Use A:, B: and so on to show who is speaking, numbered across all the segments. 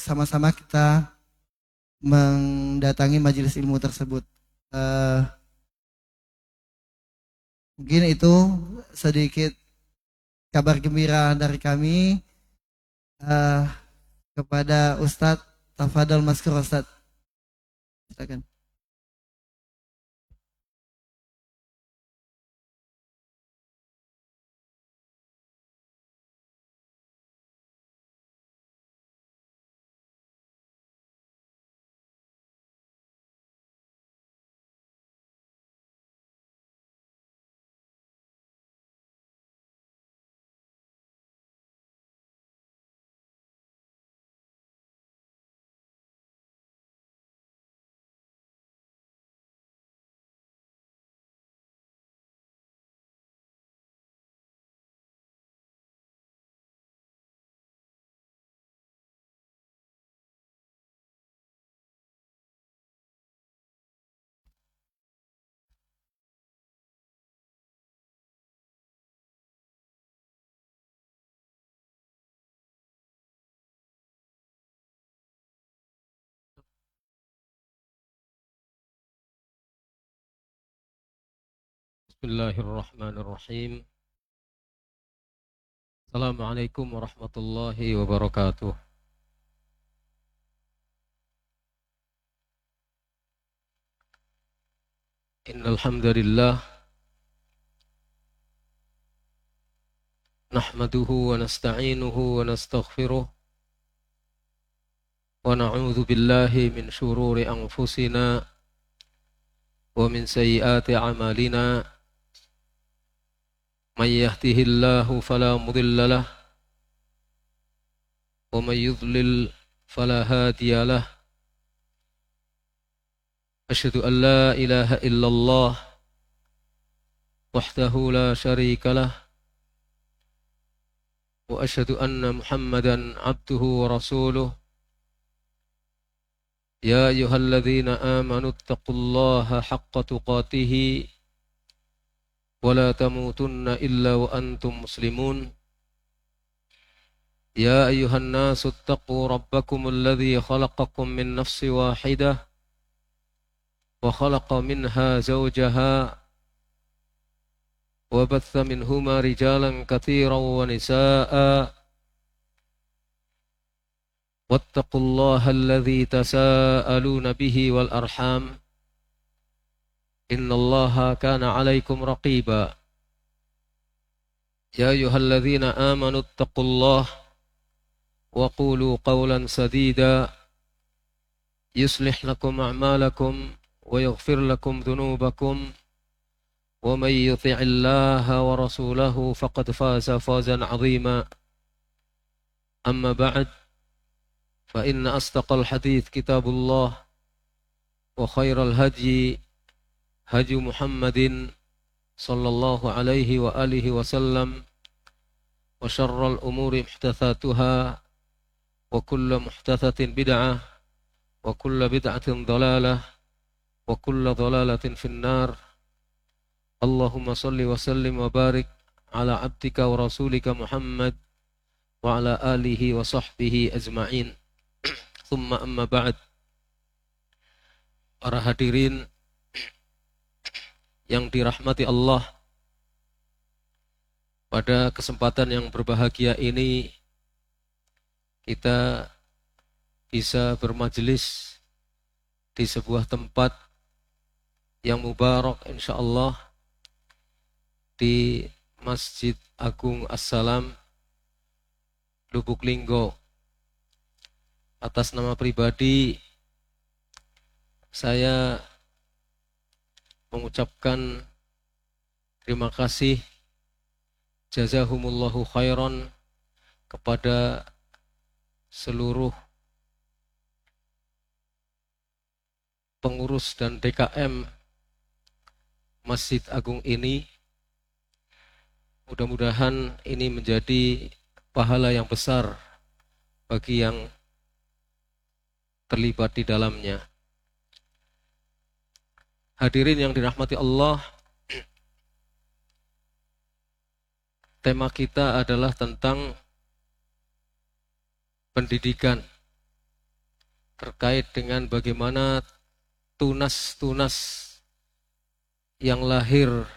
A: sama-sama kita mendatangi majelis ilmu tersebut. Mungkin itu sedikit kabar gembira dari kami eh, kepada Ustadz. Tafadhol Maskur Ustadz. Silakan.
B: Bismillahirrahmanirrahim. Assalamualaikum warahmatullahi wabarakatuh. Innal hamdalillah nahmaduhu wa nasta'inuhu wa nastaghfiruh wa na'udzu billahi min shururi anfusina wa min sayyiati a'malina. May yahdihillahu fala mudilla lahu wa may yudlil fala hadiya lahu. Asyhadu an la ilaha illallah wahdahu la syarika lah wa asyhadu anna Muhammadan abduhu wa rasuluh. Ya ayyuhalladzina amanu taqullaha haqqa tuqatih wa la tamutunna illa wa antum muslimun. Ya ayyuhan nasu taqu rabbakumul ladzi khalaqakum min nafsin wahidah وخلق منها زوجها وبث منهما رجالا كثيرا ونساء واتقوا الله الذي تساءلون به والأرحام إن الله كان عليكم رقيبا. يا أيها الذين آمنوا اتقوا الله وقولوا قولا سديدا يصلح لكم أعمالكم ويغفر لكم ذنوبكم ومن يطع الله ورسوله فقد فاز فوزا عظيما. أما بعد فإن أصدق الحديث كتاب الله وخير الهدي هدي محمد صلى الله عليه وآله وسلم وشر الأمور محدثاتها وكل محدثة بدعة وكل بدعة ضلالة وكل ضلالة في النار. اللهم صل وسلم وبارك على عبدك ورسولك محمد وعلى آله وصحبه أجمعين. ثم أما بعد. Para hadirin yang dirahmati Allah, pada kesempatan yang berbahagia ini kita bisa bermajelis di sebuah tempat yang mubarak insyaallah di Masjid Agung As-Salam Lubuk Linggo. Atas nama pribadi saya mengucapkan terima kasih jazahumullahu khairan kepada seluruh pengurus dan DKM Masjid Agung ini. Mudah-mudahan ini menjadi pahala yang besar bagi yang terlibat di dalamnya. Hadirin yang dirahmati Allah, tema kita adalah tentang pendidikan. terkait dengan bagaimana tunas-tunas yang lahir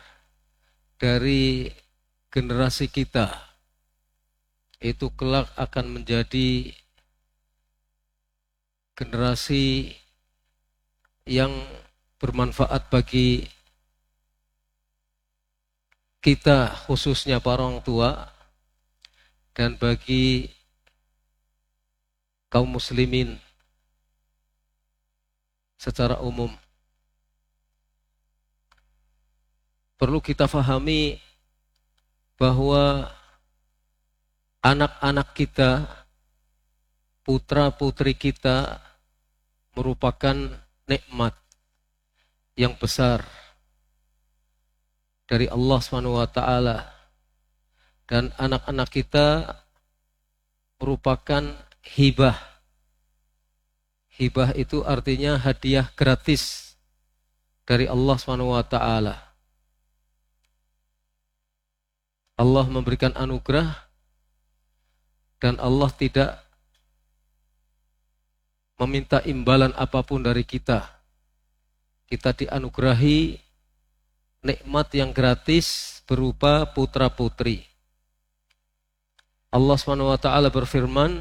B: dari generasi kita itu kelak akan menjadi generasi yang bermanfaat bagi kita, khususnya para orang tua, dan bagi kaum muslimin secara umum. Perlu kita fahami bahwa anak-anak kita, putra-putri kita merupakan nikmat yang besar dari Allah SWT, dan anak-anak kita merupakan hibah. Hibah itu artinya hadiah gratis dari Allah SWT. Allah memberikan anugerah dan Allah tidak meminta imbalan apapun dari kita. Kita dianugerahi nikmat yang gratis berupa putra-putri. Allah SWT berfirman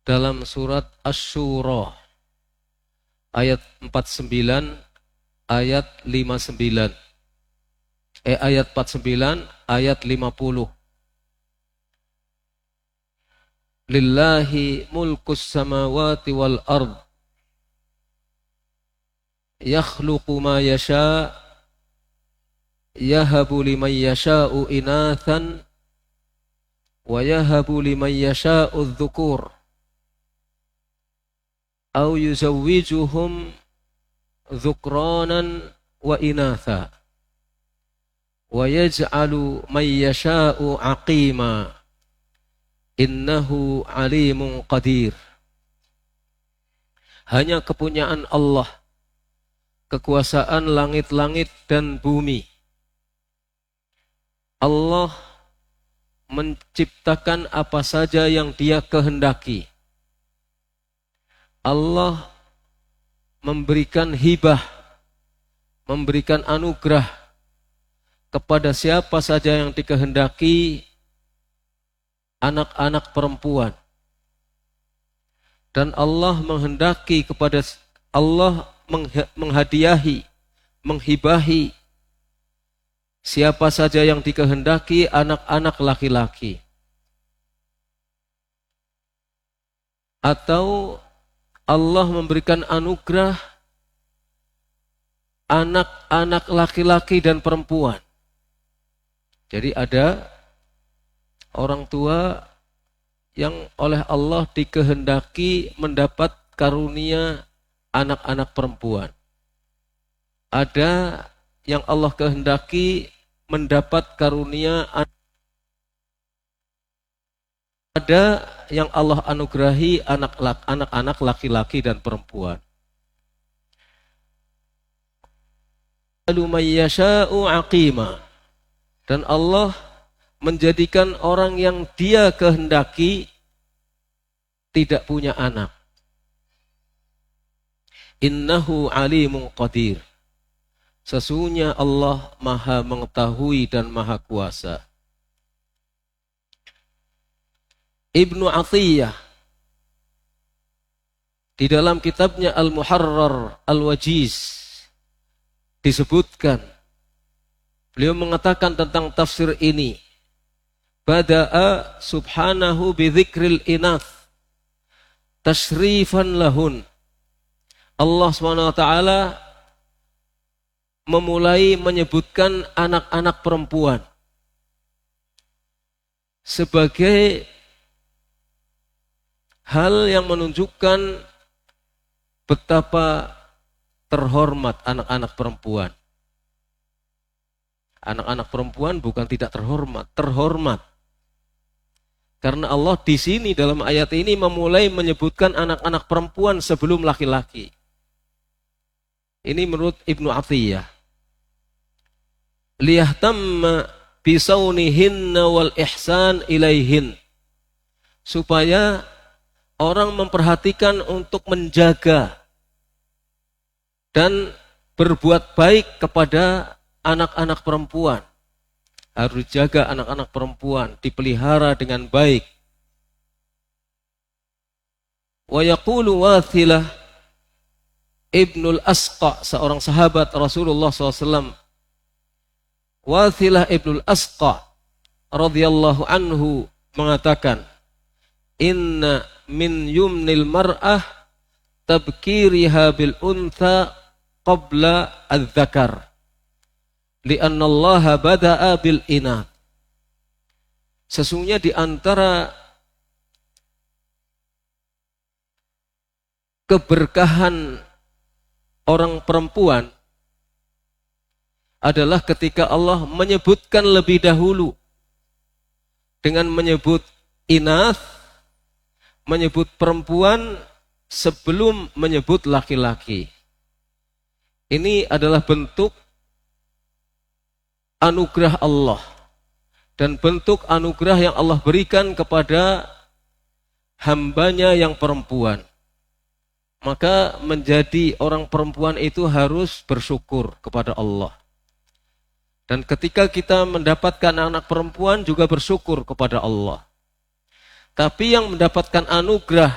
B: dalam surat Asy-Syura ayat 49 ayat 59. Ayat 49 ayat 50. Lillahi mulkus samawati wal ard. Yakhluqu ma yasha' yahabu liman yasha'u inathan wa yahabu liman yasha'u adh-dhukur aw yuzawwijuhum dhukranan wa inatha wa yaj'alu man yasha'u aqima innahu alimun qadir. Hanya kepunyaan Allah, kekuasaan langit-langit dan bumi. Allah menciptakan apa saja yang Dia kehendaki. Allah memberikan hibah, memberikan anugerah kepada siapa saja yang dikehendaki, anak-anak perempuan. Dan Allah menghendaki kepada Allah menghadiahi, menghibahi siapa saja yang dikehendaki anak-anak laki-laki. Atau Allah memberikan anugerah anak-anak laki-laki dan perempuan. Jadi ada orang tua yang oleh Allah dikehendaki mendapat karunia anak-anak perempuan. Ada yang Allah kehendaki mendapat karunia, ada yang Allah anugerahi anak-anak laki-laki dan perempuan. Dan Allah menjadikan orang yang Dia kehendaki tidak punya anak. Innahu alimun qadir. Sesungguhnya Allah Maha mengetahui dan Maha kuasa. Ibnu Athiyah di dalam kitabnya Al-Muharrar Al-Wajiz disebutkan, beliau mengatakan tentang tafsir ini, bada'a subhanahu bidzikril inath tashrifan lahun. Allah SWT memulai menyebutkan anak-anak perempuan sebagai hal yang menunjukkan betapa terhormat anak-anak perempuan. Anak-anak perempuan bukan tidak terhormat, terhormat. Karena Allah di sini dalam ayat ini memulai menyebutkan anak-anak perempuan sebelum laki-laki. Ini menurut Ibnu Athiyah. Liyahtamma bisaunihinna wal ihsan ilaihin. Supaya orang memperhatikan untuk menjaga dan berbuat baik kepada anak-anak perempuan. Harus jaga anak-anak perempuan, dipelihara dengan baik. Wa yaqulu Wathilah Ibnul Asqa, seorang sahabat Rasulullah SAW. Wathilah Ibnul Asqa radhiyallahu anhu mengatakan, inna min yumnil mar'ah tabkiriha bil untha qabla adz-dzakar li'anna Allah bada'a bil inath. Sesungguhnya di antara keberkahan orang perempuan adalah ketika Allah menyebutkan lebih dahulu dengan menyebut inath, menyebut perempuan sebelum menyebut laki-laki. Ini adalah bentuk anugerah Allah dan bentuk anugerah yang Allah berikan kepada hambanya yang perempuan. Maka menjadi orang perempuan itu harus bersyukur kepada Allah. Dan ketika kita mendapatkan anak perempuan juga bersyukur kepada Allah. Tapi yang mendapatkan anugerah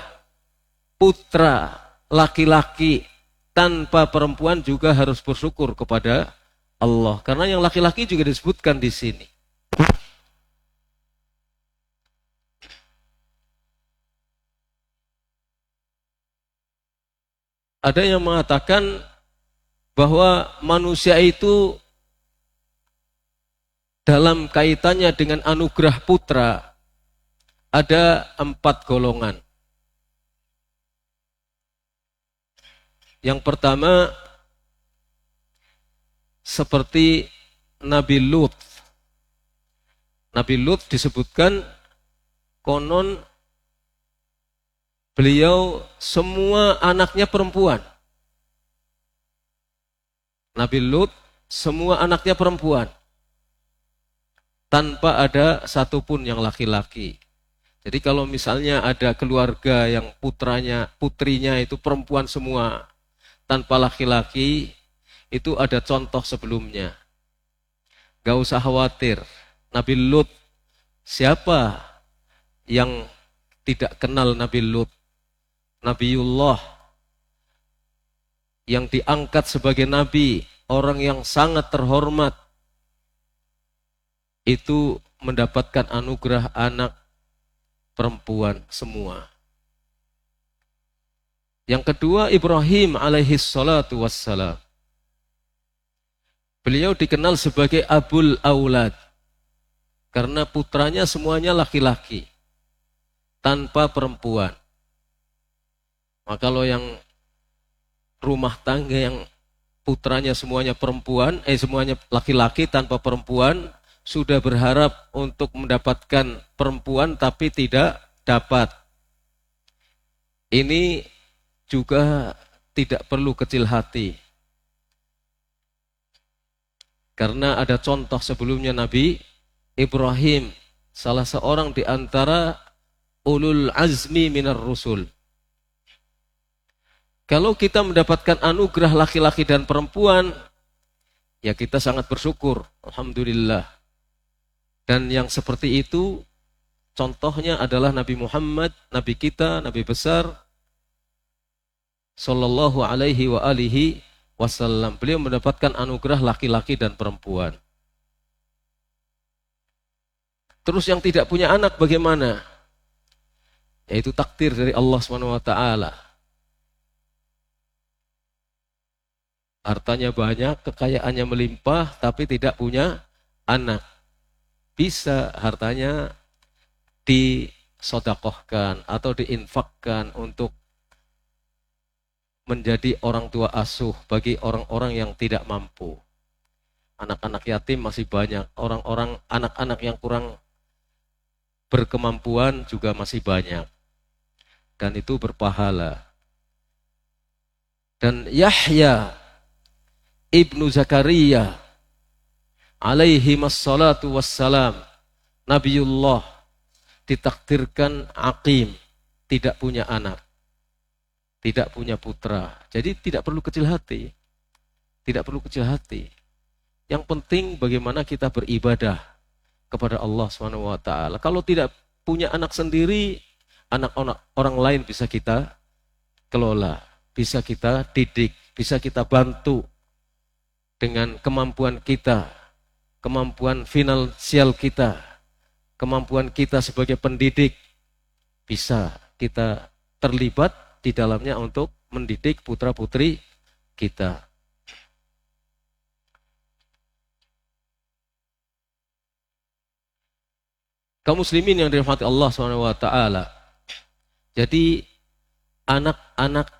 B: putra laki-laki tanpa perempuan juga harus bersyukur kepada Allah. Karena yang laki-laki juga disebutkan di sini. Ada yang mengatakan bahwa manusia itu dalam kaitannya dengan anugerah putra ada 4 golongan. Yang pertama seperti Nabi Lut. Nabi Lut disebutkan konon beliau semua anaknya perempuan. Nabi Lut semua anaknya perempuan. Tanpa ada satupun yang laki-laki. Jadi kalau misalnya ada keluarga yang putrinya itu perempuan semua, tanpa laki-laki, itu ada contoh sebelumnya. Gak usah khawatir. Nabi Lut, siapa yang tidak kenal Nabi Lut? Nabiullah yang diangkat sebagai nabi, orang yang sangat terhormat, itu mendapatkan anugerah anak perempuan semua. Yang kedua Ibrahim alaihi salatu wassalam. Beliau dikenal sebagai Abul Aulad karena putranya semuanya laki-laki tanpa perempuan. Maka kalau yang rumah tangga yang putranya semuanya perempuan, semuanya laki-laki tanpa perempuan, sudah berharap untuk mendapatkan perempuan tapi tidak dapat. Ini juga tidak perlu kecil hati. Karena ada contoh sebelumnya Nabi Ibrahim, salah seorang di antara ulul azmi minar rusul. Kalau kita mendapatkan anugerah laki-laki dan perempuan, ya kita sangat bersyukur, alhamdulillah. Dan yang seperti itu contohnya adalah Nabi Muhammad, Nabi kita, Nabi besar sallallahu alaihi wa alihi wasallam. Beliau mendapatkan anugerah laki-laki dan perempuan. Terus yang tidak punya anak bagaimana? Yaitu takdir dari Allah SWT. Hartanya banyak, kekayaannya melimpah, tapi tidak punya anak. Bisa hartanya disodakohkan atau diinfakkan untuk menjadi orang tua asuh bagi orang-orang yang tidak mampu. Anak-anak yatim masih banyak, orang-orang anak-anak yang kurang berkemampuan juga masih banyak. Dan itu berpahala. Dan Yahya Ibnu Zakaria alaihi massalatu wassalam, Nabiullah, ditakdirkan aqim, tidak punya anak, tidak punya putra. Jadi tidak perlu kecil hati. Tidak perlu kecil hati. Yang penting bagaimana kita beribadah kepada Allah Subhanahu wa taala. Kalau tidak punya anak sendiri, anak orang lain bisa kita kelola, bisa kita didik, bisa kita bantu dengan kemampuan kita, kemampuan finansial kita, kemampuan kita sebagai pendidik, bisa kita terlibat di dalamnya untuk mendidik putra-putri kita. Kaum muslimin yang dirahmati Allah Subhanahu wa taala. Jadi anak-anak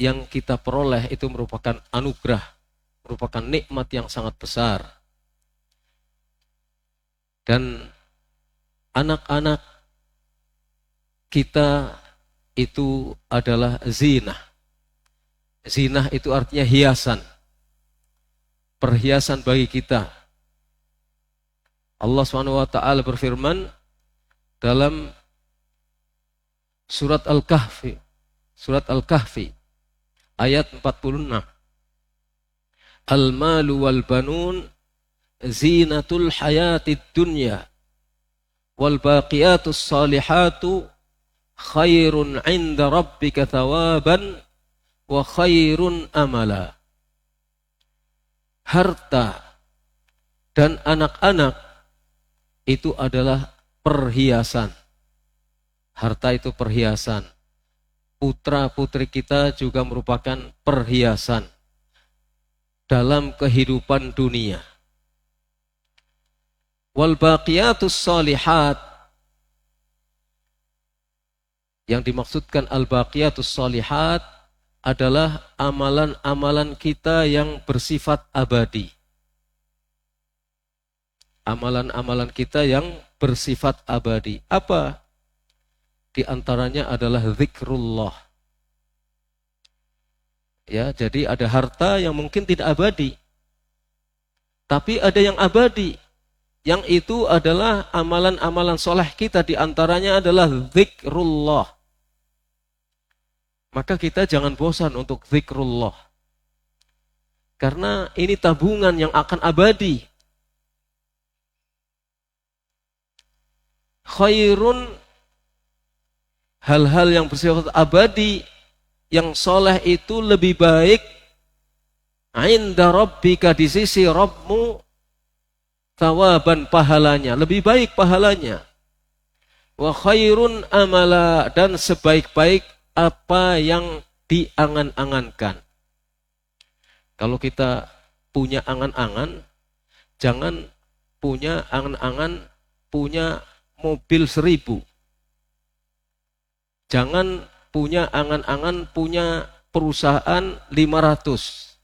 B: yang kita peroleh itu merupakan anugerah, merupakan nikmat yang sangat besar. Dan anak-anak kita itu adalah zinah. Zinah itu artinya hiasan. Perhiasan bagi kita. Allah SWT berfirman dalam surat Al-Kahfi ayat 46. Al-malu wal banun zinatul hayatid dunya wal baqiyatus salihatu khairun 'inda rabbika thawaban wa khairun amala. Harta dan anak-anak itu adalah perhiasan. Harta itu perhiasan. Putra-putri kita juga merupakan perhiasan dalam kehidupan dunia. Wal baqiyatus salihat, yang dimaksudkan al baqiyatus salihat adalah amalan-amalan kita yang bersifat abadi. Amalan-amalan kita yang bersifat abadi. Apa? Di antaranya adalah zikrullah. Ya, jadi ada harta yang mungkin tidak abadi. Tapi ada yang abadi. Yang itu adalah amalan-amalan soleh kita. Di antaranya adalah zikrullah. Maka kita jangan bosan untuk zikrullah. Karena ini tabungan yang akan abadi. Khairun, hal-hal yang bersifat abadi, yang soleh itu lebih baik 'inda rabbika, di sisi Rabbmu, thawaban, pahalanya, lebih baik pahalanya. Wa khairun amala, dan sebaik-baik apa yang diangan-angankan. Kalau kita punya angan-angan, jangan punya angan-angan punya mobil 1000. Jangan punya angan-angan punya perusahaan 500.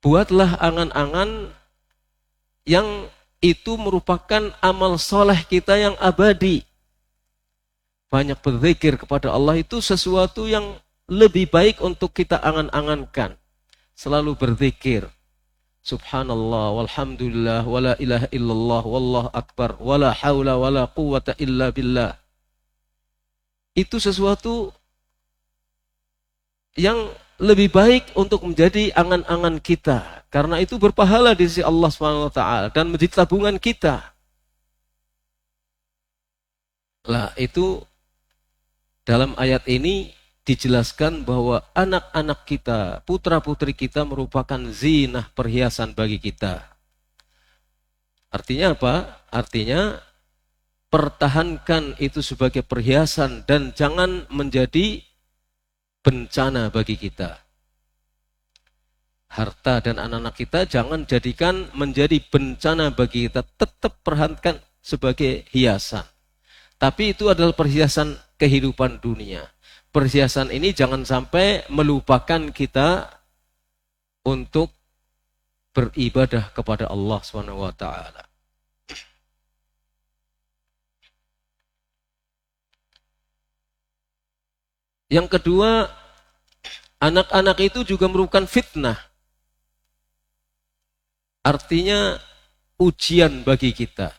B: Buatlah angan-angan yang itu merupakan amal soleh kita yang abadi. Banyak berzikir kepada Allah itu sesuatu yang lebih baik untuk kita angan-angankan. Selalu berzikir. Subhanallah, walhamdulillah, wala ilaha illallah, wallahu akbar, wala hawla wala quwata illa billah. Itu sesuatu yang lebih baik untuk menjadi angan-angan kita. Karena itu berpahala di sisi Allah SWT dan menjadi tabungan kita. Lah itu dalam ayat ini dijelaskan bahwa anak-anak kita, putra-putri kita merupakan zinah, perhiasan bagi kita. Artinya apa? Artinya pertahankan itu sebagai perhiasan dan jangan menjadi bencana bagi kita. Harta dan anak-anak kita jangan jadikan menjadi bencana bagi kita. Tetap perhatikan sebagai hiasan. Tapi itu adalah perhiasan kehidupan dunia. Perhiasan ini jangan sampai melupakan kita untuk beribadah kepada Allah SWT. Yang kedua, anak-anak itu juga merupakan fitnah. Artinya ujian bagi kita.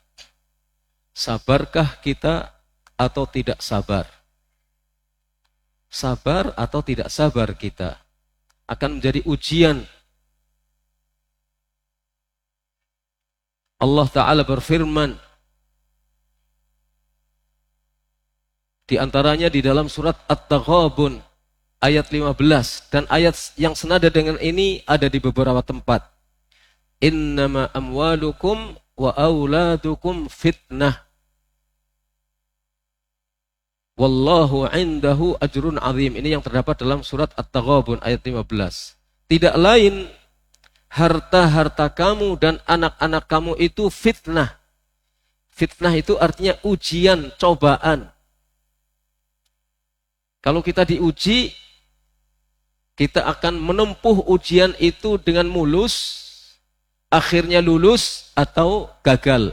B: Sabarkah kita atau tidak sabar? Sabar atau tidak sabar kita akan menjadi ujian. Allah Ta'ala berfirman, di antaranya di dalam surat At-Taghabun ayat 15, dan ayat yang senada dengan ini ada di beberapa tempat. Innama amwalukum wa auladukum fitnah wallahu indahu ajrun azim. Ini yang terdapat dalam surat At-Taghabun ayat 15. Tidak lain, harta-harta kamu dan anak-anak kamu itu fitnah. Fitnah itu artinya ujian, cobaan. Kalau kita diuji, kita akan menempuh ujian itu dengan mulus, akhirnya lulus atau gagal.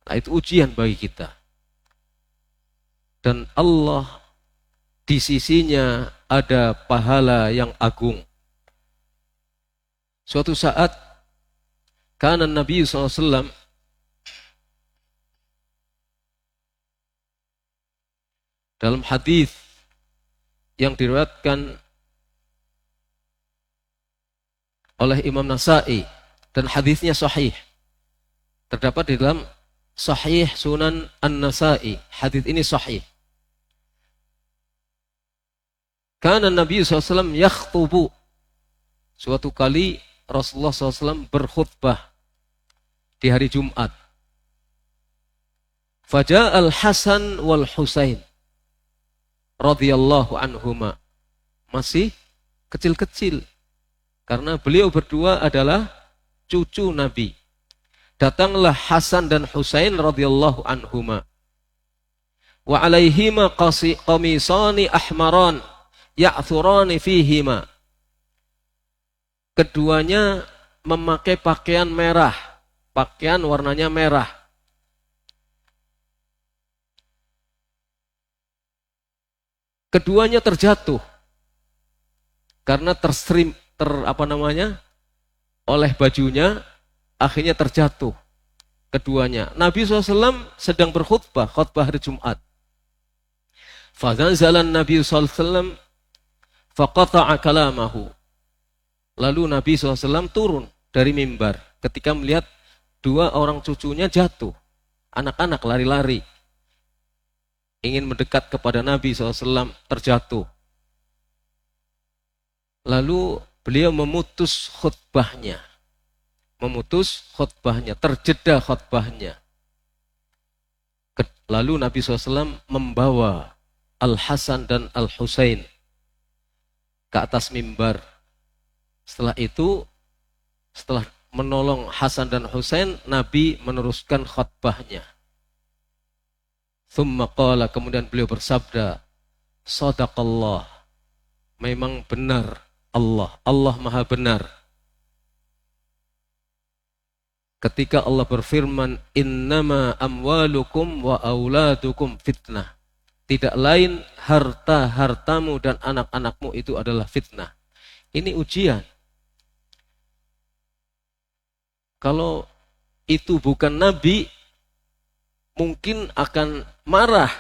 B: Nah, itu ujian bagi kita. Dan Allah di sisinya ada pahala yang agung. Suatu saat, kana Nabi SAW dalam hadis yang diriwayatkan oleh Imam Nasa'i, dan hadisnya sahih, terdapat di dalam Sahih Sunan An-Nasa'i. Hadis ini sahih. Kana Nabi SAW yakhtubu. Suatu kali Rasulullah SAW berkhutbah di hari Jumat. Faja'al Hasan wal Husain radhiyallahu anhuma. Masih kecil-kecil. Karena beliau berdua adalah cucu Nabi. Datanglah Hasan dan Husain radhiyallahu anhuma. Wa alaihima qamisani ahmaran ya'thurani fihima. Keduanya memakai pakaian merah, pakaian warnanya merah. Keduanya terjatuh karena oleh bajunya, akhirnya terjatuh keduanya. Nabi SAW sedang berkhutbah, khutbah hari Jumat. Fazanzalan Nabi SAW faqata'a kalamahu. Lalu Nabi SAW turun dari mimbar ketika melihat dua orang cucunya jatuh. Anak-anak lari-lari. Ingin mendekat kepada Nabi SAW, terjatuh. Lalu beliau memutus khutbahnya. Terjeda khutbahnya. Lalu Nabi SAW membawa Al-Hasan dan Al-Husain ke atas mimbar. Setelah itu, setelah menolong Hasan dan Husain, Nabi meneruskan khutbahnya. Thumma qala, kemudian beliau bersabda, Sadaqallah, memang benar Allah maha benar. Ketika Allah berfirman, innama amwalukum wa auladukum fitnah. Tidak lain, harta-hartamu dan anak-anakmu itu adalah fitnah. Ini ujian. Kalau itu bukan Nabi, mungkin akan marah.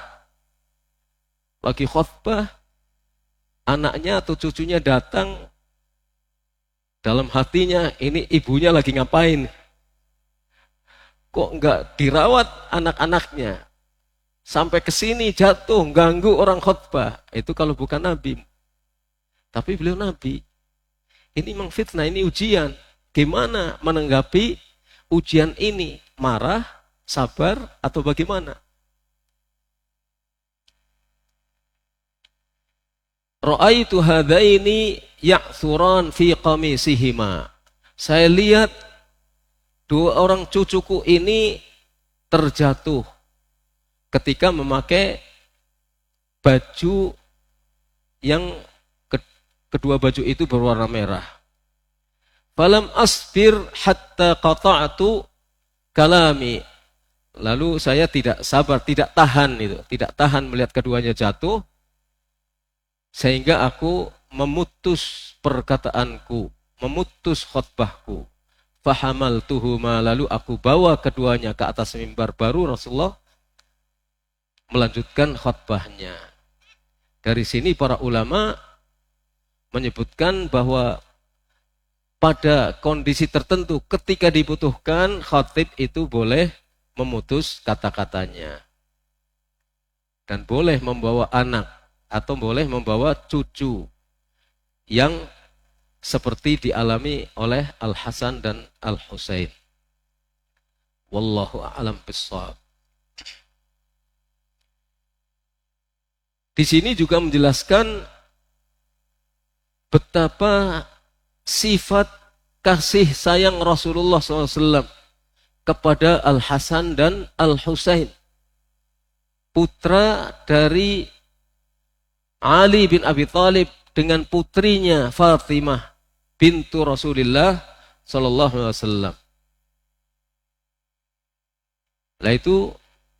B: Lagi khutbah, anaknya atau cucunya datang, dalam hatinya, ini ibunya lagi ngapain? Kok enggak dirawat anak-anaknya? Sampai ke sini jatuh, ganggu orang khutbah. Itu kalau bukan Nabi. Tapi beliau Nabi. Ini memang fitnah, ini ujian. Gimana menanggapi ujian ini? Marah, sabar, atau bagaimana? Ra'aitu hadaini ya'thuran fi qamisihima. Saya lihat dua orang cucuku ini terjatuh ketika memakai baju yang kedua baju itu berwarna merah. Falam asbir hatta qata'tu kalami. Lalu saya tidak sabar, tidak tahan melihat keduanya jatuh, sehingga aku memutus perkataanku, memutus khutbahku. fahamaltuhuma, lalu aku bawa keduanya ke atas mimbar, baru Rasulullah melanjutkan khutbahnya. Dari sini para ulama menyebutkan bahwa pada kondisi tertentu ketika dibutuhkan, khatib itu boleh memutus kata-katanya. Dan boleh membawa anak atau boleh membawa cucu yang seperti dialami oleh Al-Hasan dan Al-Husain. Wallahu a'lam bishawab. Di sini juga menjelaskan betapa sifat kasih sayang Rasulullah SAW kepada Al-Hasan dan Al-Husain, putra dari Ali bin Abi Thalib dengan putrinya Fatimah bintu Rasulullah SAW. Nah, itu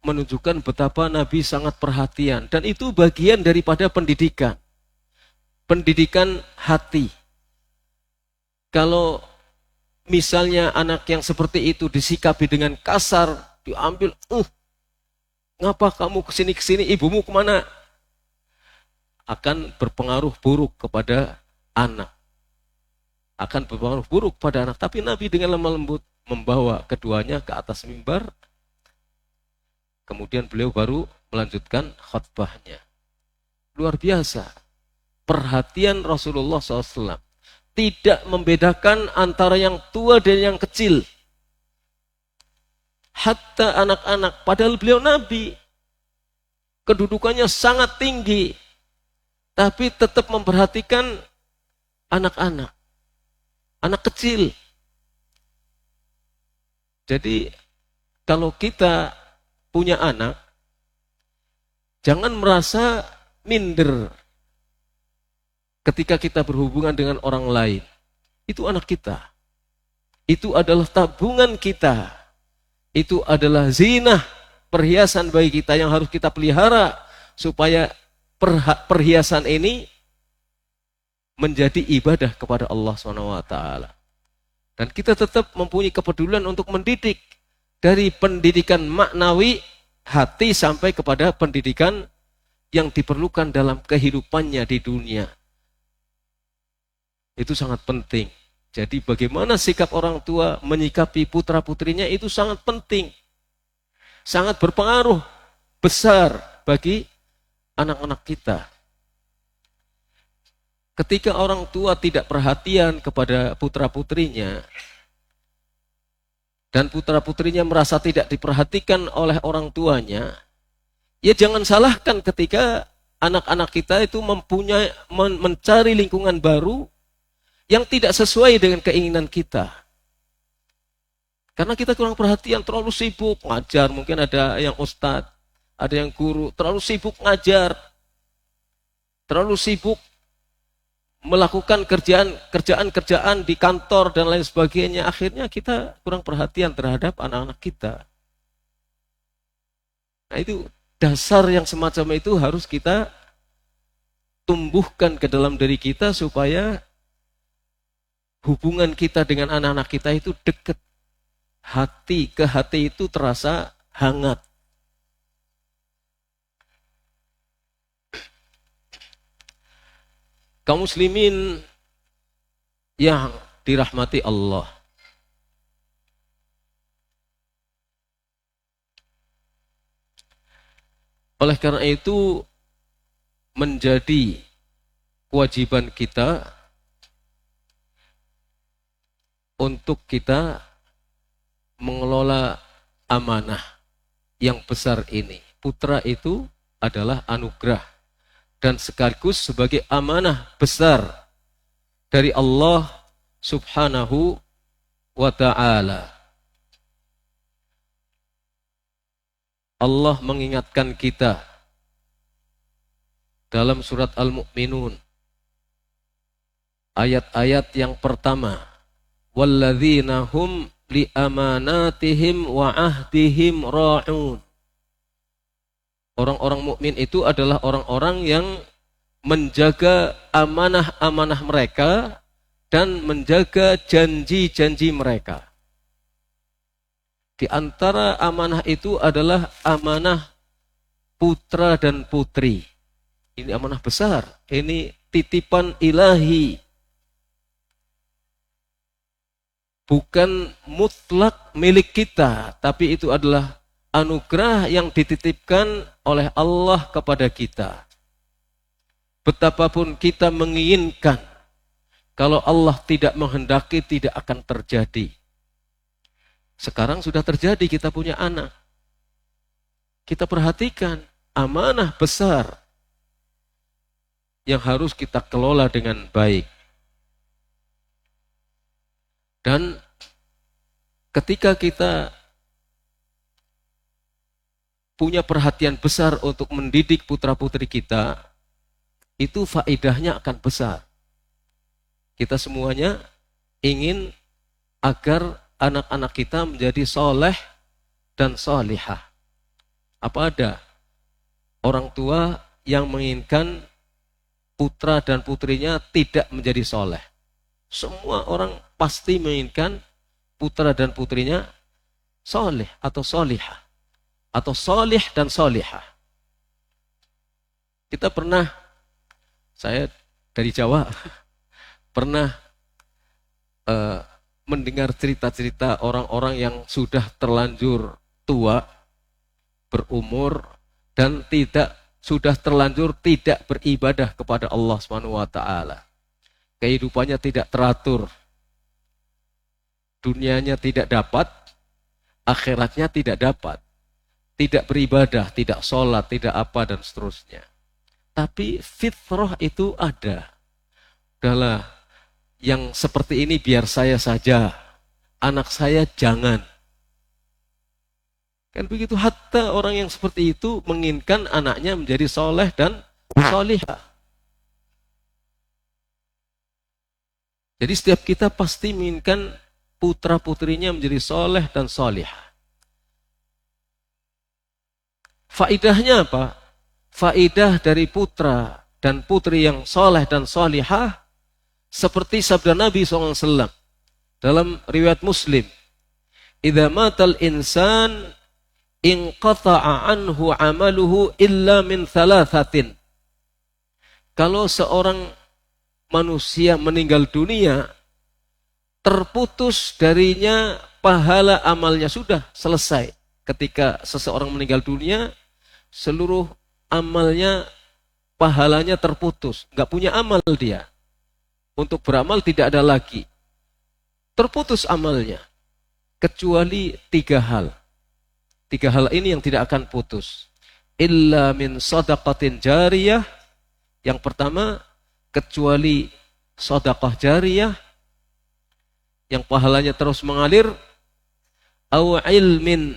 B: menunjukkan betapa Nabi sangat perhatian, dan itu bagian daripada pendidikan hati. Kalau misalnya anak yang seperti itu disikapi dengan kasar, diambil, ngapa kamu kesini, ibumu kemana? Akan berpengaruh buruk kepada anak. Tapi Nabi dengan lemah lembut membawa keduanya ke atas mimbar, kemudian beliau baru melanjutkan khutbahnya. Luar biasa perhatian Rasulullah SAW. Tidak membedakan antara yang tua dan yang kecil. Hatta anak-anak. Padahal beliau Nabi. Kedudukannya sangat tinggi. Tapi tetap memperhatikan anak-anak. Anak kecil. Jadi kalau kita punya anak, jangan merasa minder ketika kita berhubungan dengan orang lain. Itu anak kita. Itu adalah tabungan kita. Itu adalah zinah, perhiasan bagi kita yang harus kita pelihara supaya perhiasan ini menjadi ibadah kepada Allah SWT. Dan kita tetap mempunyai kepedulian untuk mendidik, dari pendidikan maknawi hati sampai kepada pendidikan yang diperlukan dalam kehidupannya di dunia. Itu sangat penting. Jadi bagaimana sikap orang tua menyikapi putra-putrinya itu sangat penting. Sangat berpengaruh besar bagi anak-anak kita. Ketika orang tua tidak perhatian kepada putra-putrinya, dan putra-putrinya merasa tidak diperhatikan oleh orang tuanya, ya jangan salahkan ketika anak-anak kita itu mencari lingkungan baru yang tidak sesuai dengan keinginan kita. Karena kita kurang perhatian, terlalu sibuk ngajar. Mungkin ada yang ustadz, ada yang guru, terlalu sibuk ngajar. Terlalu sibuk melakukan kerjaan di kantor dan lain sebagainya. Akhirnya kita kurang perhatian terhadap anak-anak kita. Nah, itu dasar yang semacam itu harus kita tumbuhkan ke dalam diri kita supaya hubungan kita dengan anak-anak kita itu dekat. Hati ke hati itu terasa hangat. Kaum muslimin yang dirahmati Allah. Oleh karena itu menjadi kewajiban kita untuk kita mengelola amanah yang besar ini. Putra itu adalah anugerah dan sekaligus sebagai amanah besar dari Allah Subhanahu wa ta'ala. Allah mengingatkan kita dalam surat Al-Mu'minun ayat-ayat yang pertama, walladzina hum li amanatihim wa ahdihim ra'un. Orang-orang mukmin itu adalah orang-orang yang menjaga amanah-amanah mereka dan menjaga janji-janji mereka. Di antara amanah itu adalah amanah putra dan putri. Ini amanah besar, ini titipan ilahi. Bukan mutlak milik kita, tapi itu adalah anugerah yang dititipkan oleh Allah kepada kita. Betapapun kita menginginkan, kalau Allah tidak menghendaki tidak akan terjadi. Sekarang sudah terjadi, kita punya anak. Kita perhatikan, amanah besar yang harus kita kelola dengan baik. Dan ketika kita punya perhatian besar untuk mendidik putra-putri kita, itu faedahnya akan besar. Kita semuanya ingin agar anak-anak kita menjadi soleh dan solihah. Apa ada orang tua yang menginginkan putra dan putrinya tidak menjadi soleh? Semua orang pasti menginginkan putra dan putrinya soleh atau solihah, atau solih dan solihah. Kita pernah, saya dari Jawa, pernah mendengar cerita-cerita orang-orang yang sudah terlanjur tua, berumur, dan sudah terlanjur tidak beribadah kepada Allah SWT. Kehidupannya tidak teratur, dunianya tidak dapat, akhiratnya tidak dapat, tidak beribadah, tidak sholat, tidak apa, dan seterusnya. Tapi fitrah itu ada. Udahlah, yang seperti ini biar saya saja, anak saya jangan. Kan begitu, hatta orang yang seperti itu menginginkan anaknya menjadi soleh dan solihah. Jadi setiap kita pasti menginginkan putra-putrinya menjadi soleh dan solihah. Faidahnya apa? Faidah dari putra dan putri yang soleh dan solihah, seperti sabda Nabi SAW dalam riwayat Muslim, "Idza matal insan inqata'a anhu amaluhu illa min thalathatin." Kalau seorang manusia meninggal dunia, terputus darinya pahala amalnya, sudah selesai. Ketika seseorang meninggal dunia, seluruh amalnya, pahalanya terputus. Nggak punya amal dia. Untuk beramal tidak ada lagi. Terputus amalnya. Kecuali 3 hal. 3 hal ini yang tidak akan putus. Illa min shadaqatin jariyah. Yang pertama, kecuali sedekah jariyah yang pahalanya terus mengalir, au ilmin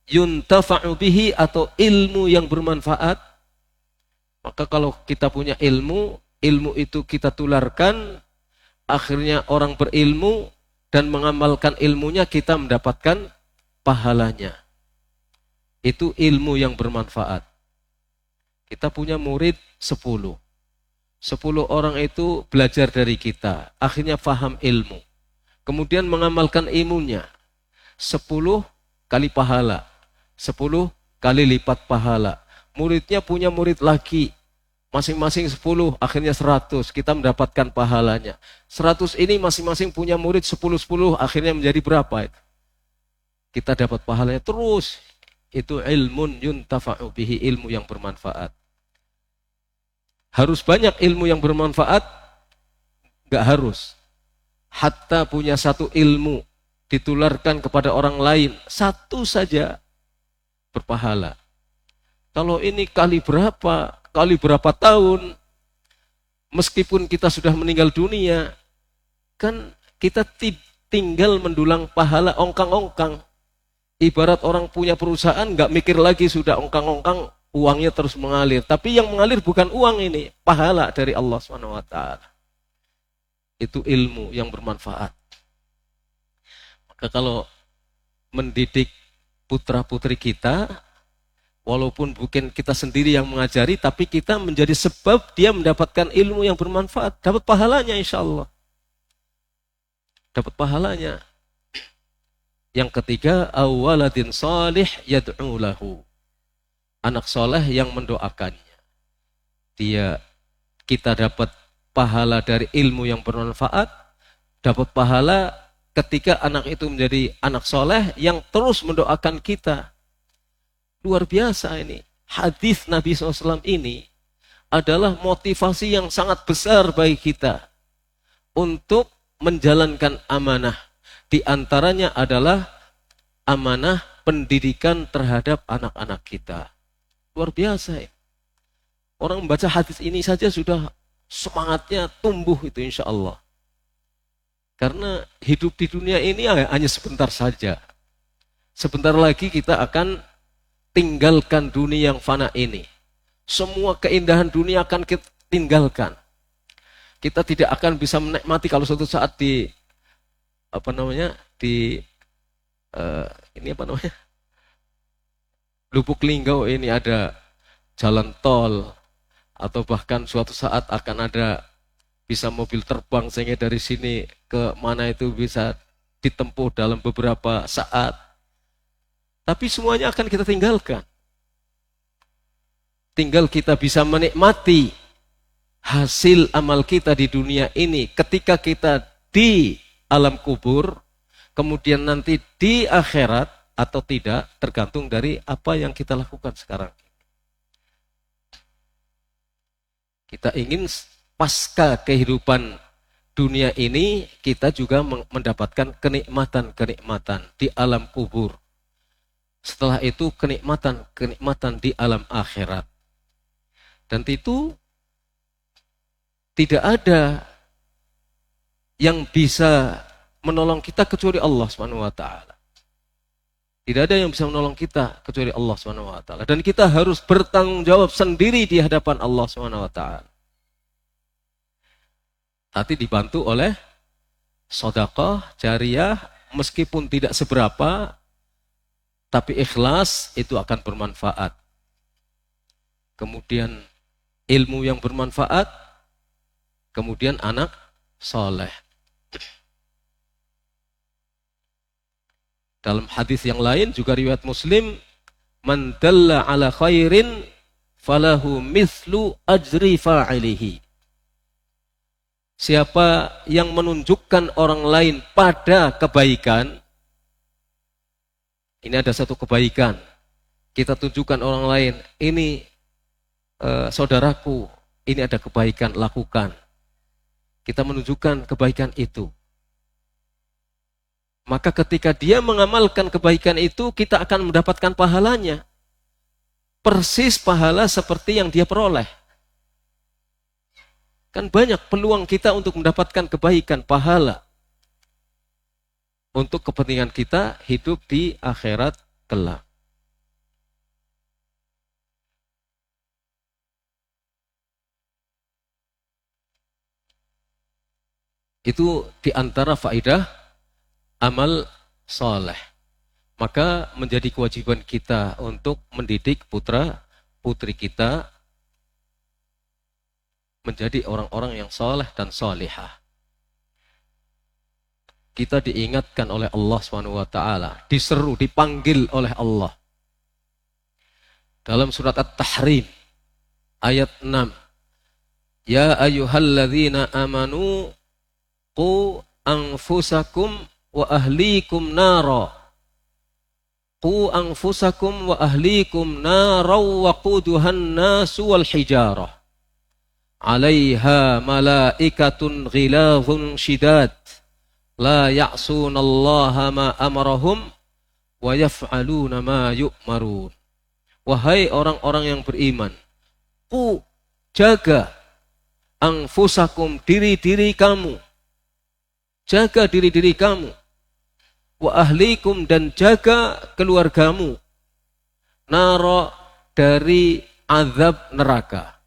B: yuntafa'u bihi, atau ilmu yang bermanfaat. Maka kalau kita punya ilmu, ilmu itu kita tularkan, akhirnya orang berilmu dan mengamalkan ilmunya, kita mendapatkan pahalanya. Itu ilmu yang bermanfaat. Kita punya murid 10. 10 orang itu belajar dari kita, akhirnya faham ilmu. Kemudian mengamalkan ilmunya. 10 kali pahala. 10 kali lipat pahala. Muridnya punya murid lagi. Masing-masing 10, akhirnya 100. Kita mendapatkan pahalanya. 100 ini masing-masing punya murid 10-10, akhirnya menjadi berapa itu? Kita dapat pahalanya terus. Itu ilmun yuntafa'u bihi, ilmu yang bermanfaat. Harus banyak ilmu yang bermanfaat? Enggak harus. Hatta punya 1 ilmu ditularkan kepada orang lain, 1 saja berpahala. Kalau ini kali berapa tahun, meskipun kita sudah meninggal dunia, kan kita tinggal mendulang pahala ongkang-ongkang. Ibarat orang punya perusahaan, enggak mikir lagi, sudah ongkang-ongkang, uangnya terus mengalir. Tapi yang mengalir bukan uang ini, pahala dari Allah SWT. Itu ilmu yang bermanfaat. Maka kalau mendidik putra-putri kita, walaupun bukan kita sendiri yang mengajari, tapi kita menjadi sebab dia mendapatkan ilmu yang bermanfaat. Dapat pahalanya insya Allah. Dapat pahalanya. Yang ketiga, awaladin salih yad'u lahu. Anak soleh yang mendoakannya. Kita dapat pahala dari ilmu yang bermanfaat, dapat pahala ketika anak itu menjadi anak soleh yang terus mendoakan kita. Luar biasa ini. Hadis Nabi SAW ini adalah motivasi yang sangat besar bagi kita untuk menjalankan amanah. Di antaranya adalah amanah pendidikan terhadap anak-anak kita. Luar biasa ya. Orang membaca hadis ini saja sudah semangatnya tumbuh itu insya Allah. Karena hidup di dunia ini hanya sebentar saja. Sebentar lagi kita akan tinggalkan dunia yang fana ini. Semua keindahan dunia akan kita tinggalkan. Kita tidak akan bisa menikmati kalau suatu saat di Lubuk Linggau ini ada jalan tol, atau bahkan suatu saat akan ada bisa mobil terbang sehingga dari sini ke mana itu bisa ditempuh dalam beberapa saat. Tapi semuanya akan kita tinggalkan. Tinggal kita bisa menikmati hasil amal kita di dunia ini ketika kita di alam kubur, kemudian nanti di akhirat atau tidak, tergantung dari apa yang kita lakukan sekarang. Kita ingin pasca kehidupan dunia ini, kita juga mendapatkan kenikmatan-kenikmatan di alam kubur. Setelah itu kenikmatan-kenikmatan di alam akhirat. Dan itu tidak ada yang bisa menolong kita kecuali Allah Subhanahu wa taala. Tidak ada yang bisa menolong kita kecuali Allah Subhanahu wa taala, dan kita harus bertanggung jawab sendiri di hadapan Allah Subhanahu wa taala. Nanti dibantu oleh sedekah jariyah, meskipun tidak seberapa, tapi ikhlas itu akan bermanfaat. Kemudian ilmu yang bermanfaat, kemudian anak soleh. Dalam hadis yang lain juga riwayat Muslim, man dalla ala khairin falahu mithlu ajri fa'ilihi. Siapa yang menunjukkan orang lain pada kebaikan, ini ada satu kebaikan, kita tunjukkan orang lain, ini saudaraku, ini ada kebaikan, lakukan. Kita menunjukkan kebaikan itu. Maka ketika dia mengamalkan kebaikan itu, kita akan mendapatkan pahalanya. Persis pahala seperti yang dia peroleh. Kan banyak peluang kita untuk mendapatkan kebaikan, pahala. Untuk kepentingan kita hidup di akhirat kelak. Itu diantara faedah amal soleh. Maka menjadi kewajiban kita untuk mendidik putra putri kita menjadi orang-orang yang soleh dan solihah. Kita diingatkan oleh Allah SWT, diseru, dipanggil oleh Allah. Dalam surat At-Tahrim ayat 6, ya ayyuhalladzina amanu qu anfusakum wa ahlikum nara. Qu anfusakum wa ahlikum nara wa quduhan nasu wal hijarah. 'Alaiha malaikatun ghilazun shidad la ya'sunallaha ma amarahum wa yaf'aluna ma yu'marun. Wahai orang-orang yang beriman, qu, jaga, anfusakum, diri-diri kamu, jaga diri-diri kamu, wa ahlikum, dan jaga keluargamu, nara, dari azab neraka.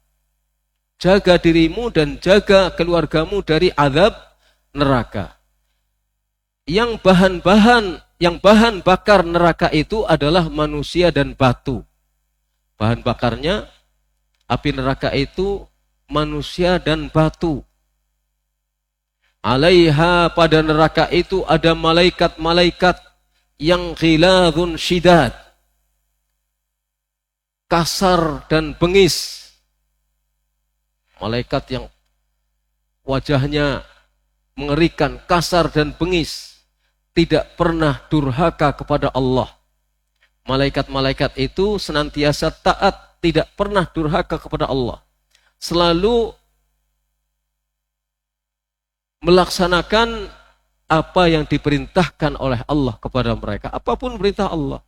B: Jaga dirimu dan jaga keluargamu dari azab neraka. Yang bahan bakar neraka itu adalah manusia dan batu. Bahan bakarnya api neraka itu manusia dan batu. 'Alaiha, pada neraka itu ada malaikat-malaikat yang ghiladun syidad, kasar dan bengis. Malaikat yang wajahnya mengerikan, kasar dan bengis, tidak pernah durhaka kepada Allah. Malaikat-malaikat itu senantiasa taat, tidak pernah durhaka kepada Allah. Selalu melaksanakan apa yang diperintahkan oleh Allah kepada mereka. Apapun perintah Allah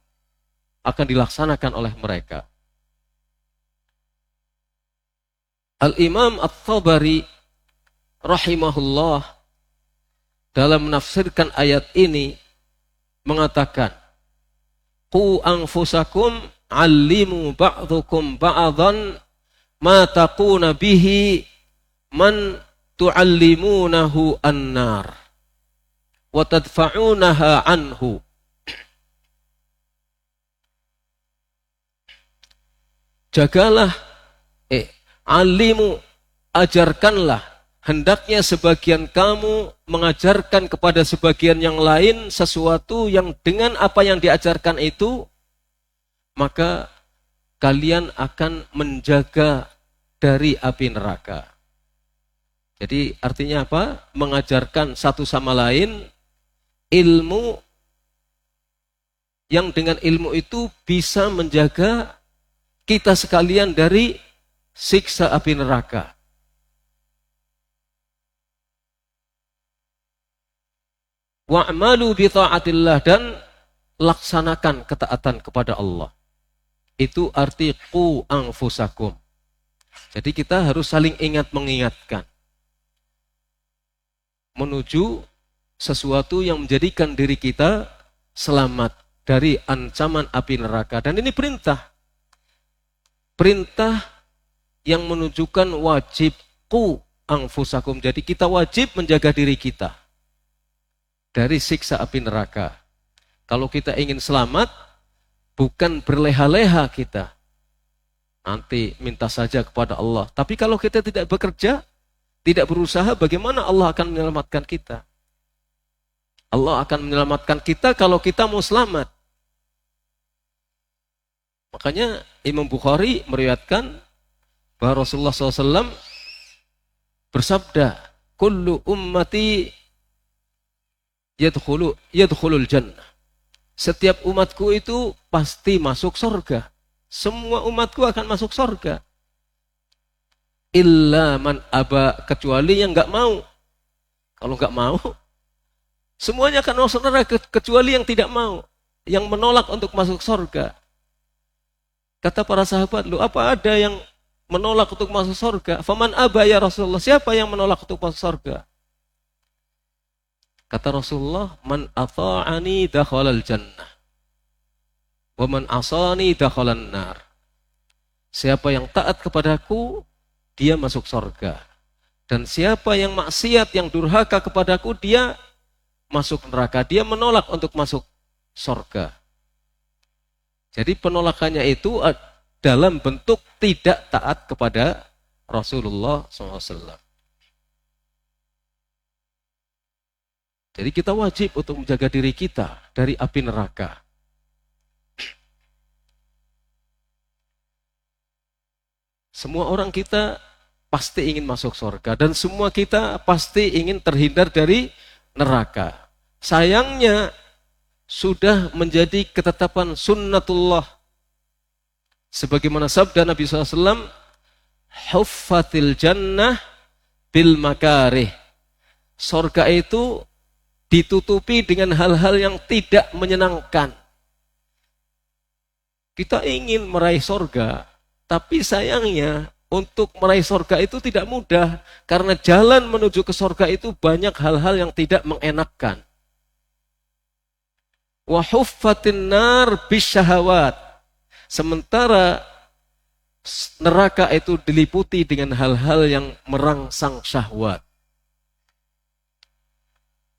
B: akan dilaksanakan oleh mereka. Al-Imam At-Tabari rahimahullah dalam menafsirkan ayat ini mengatakan, qu anfusakum allimu ba'dukum ba'dhan ma taquna bihi man tu'allimunahu an-nar wa tadfa'unaha anhu. Jagalah, alimu, ajarkanlah. Hendaknya sebagian kamu mengajarkan kepada sebagian yang lain sesuatu yang dengan apa yang diajarkan itu, maka kalian akan menjaga dari api neraka. Jadi artinya apa? Mengajarkan satu sama lain ilmu yang dengan ilmu itu bisa menjaga kita sekalian dari siksa api neraka. Wa'malu bi ta'atillah, dan laksanakan ketaatan kepada Allah. Itu arti qu anfusakum. Jadi kita harus saling ingat mengingatkan menuju sesuatu yang menjadikan diri kita selamat dari ancaman api neraka. Dan ini perintah. Perintah yang menunjukkan wajib qu anfusakum. Jadi kita wajib menjaga diri kita dari siksa api neraka. Kalau kita ingin selamat, bukan berleha-leha kita. Nanti minta saja kepada Allah. Tapi kalau kita tidak bekerja, tidak berusaha, bagaimana Allah akan menyelamatkan kita? Allah akan menyelamatkan kita kalau kita mau selamat. Makanya Imam Bukhari meriwayatkan bahwa Rasulullah SAW bersabda, kullu ummati yadkhulul jannah. Setiap umatku itu pasti masuk surga. Semua umatku akan masuk surga. Illa man aba, kecuali yang enggak mau. Kalau enggak mau, semuanya akan masuk neraka kecuali yang tidak mau, yang menolak untuk masuk surga. Kata para sahabat, lu apa ada yang menolak untuk masuk surga? Faman aba ya Rasulullah, siapa yang menolak untuk masuk surga? Kata Rasulullah, man ata'ani dakhalal jannah wa man asani dakhalan nar. Siapa yang taat kepadaku, dia masuk surga. Dan siapa yang maksiat, yang durhaka kepadaku, dia masuk neraka. Dia menolak untuk masuk surga. Jadi penolakannya itu dalam bentuk tidak taat kepada Rasulullah SAW. Jadi kita wajib untuk menjaga diri kita dari api neraka. Semua orang kita pasti ingin masuk surga, dan semua kita pasti ingin terhindar dari neraka. Sayangnya sudah menjadi ketetapan sunnatullah. Sebagaimana sabda Nabi SAW, huffatil jannah bil makarih. Surga itu ditutupi dengan hal-hal yang tidak menyenangkan. Kita ingin meraih surga, tapi sayangnya untuk meraih surga itu tidak mudah. Karena jalan menuju ke surga itu banyak hal-hal yang tidak mengenakkan. Wa huffatin nar bisyahawat. Sementara neraka itu diliputi dengan hal-hal yang merangsang syahwat.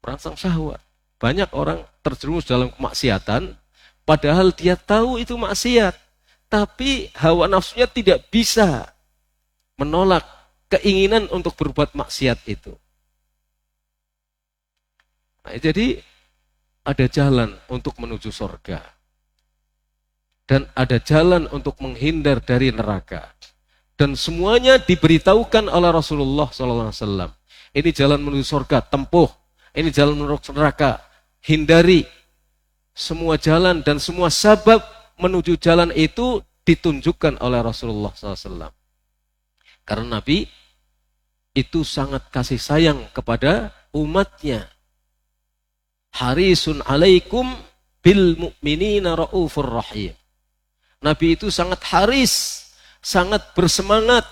B: Merangsang syahwat. Banyak orang terjerumus dalam kemaksiatan, padahal dia tahu itu maksiat. Tapi hawa nafsunya tidak bisa menolak keinginan untuk berbuat maksiat itu. Nah, jadi ada jalan untuk menuju surga. Dan ada jalan untuk menghindar dari neraka. Dan semuanya diberitahukan oleh Rasulullah SAW. Ini jalan menuju surga, tempuh. Ini jalan menuju neraka, hindari. Semua jalan dan semua sebab menuju jalan itu ditunjukkan oleh Rasulullah SAW. Karena Nabi itu sangat kasih sayang kepada umatnya. Harisun alaikum bil mu'minina ra'ufur rahim. Nabi itu sangat haris, sangat bersemangat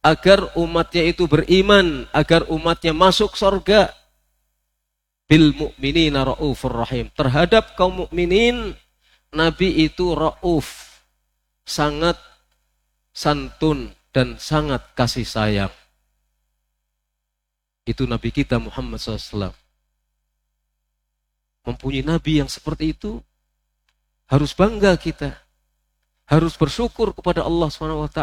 B: agar umatnya itu beriman, agar umatnya masuk surga. Bil mu'minina ra'ufur rahim. Terhadap kaum mukminin, Nabi itu ra'uf, sangat santun dan sangat kasih sayang. Itu Nabi kita Muhammad SAW. Mempunyai Nabi yang seperti itu, harus bangga kita. Harus bersyukur kepada Allah SWT.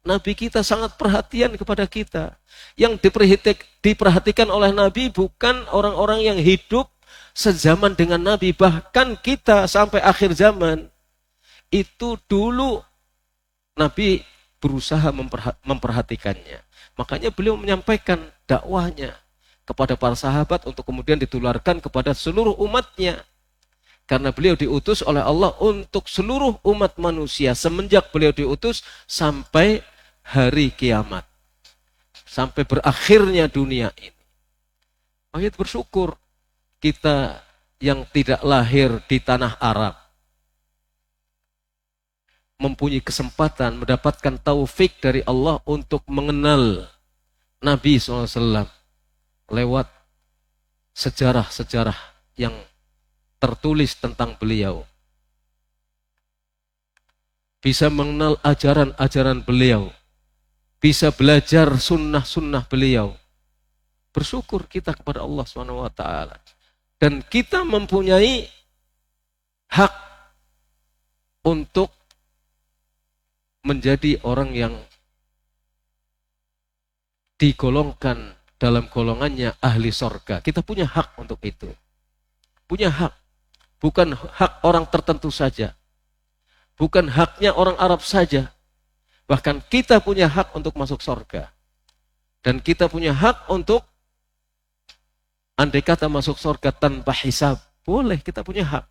B: Nabi kita sangat perhatian kepada kita. Yang diperhatikan oleh Nabi bukan orang-orang yang hidup sezaman dengan Nabi. Bahkan kita sampai akhir zaman. Itu dulu Nabi berusaha memperhatikannya. Makanya beliau menyampaikan dakwahnya kepada para sahabat untuk kemudian ditularkan kepada seluruh umatnya. Karena beliau diutus oleh Allah untuk seluruh umat manusia. Semenjak beliau diutus sampai hari kiamat. Sampai berakhirnya dunia ini. Makanya bersyukur kita yang tidak lahir di tanah Arab. Mempunyai kesempatan mendapatkan taufik dari Allah untuk mengenal Nabi SAW. Lewat sejarah-sejarah yang tertulis tentang beliau. Bisa mengenal ajaran-ajaran beliau. Bisa belajar sunnah-sunnah beliau. Bersyukur kita kepada Allah SWT. Dan kita mempunyai hak untuk menjadi orang yang digolongkan dalam golongannya ahli sorga. Kita punya hak untuk itu. Punya hak. Bukan hak orang tertentu saja. Bukan haknya orang Arab saja. Bahkan kita punya hak untuk masuk surga. Dan kita punya hak untuk, andai kata masuk surga tanpa hisab, boleh, kita punya hak.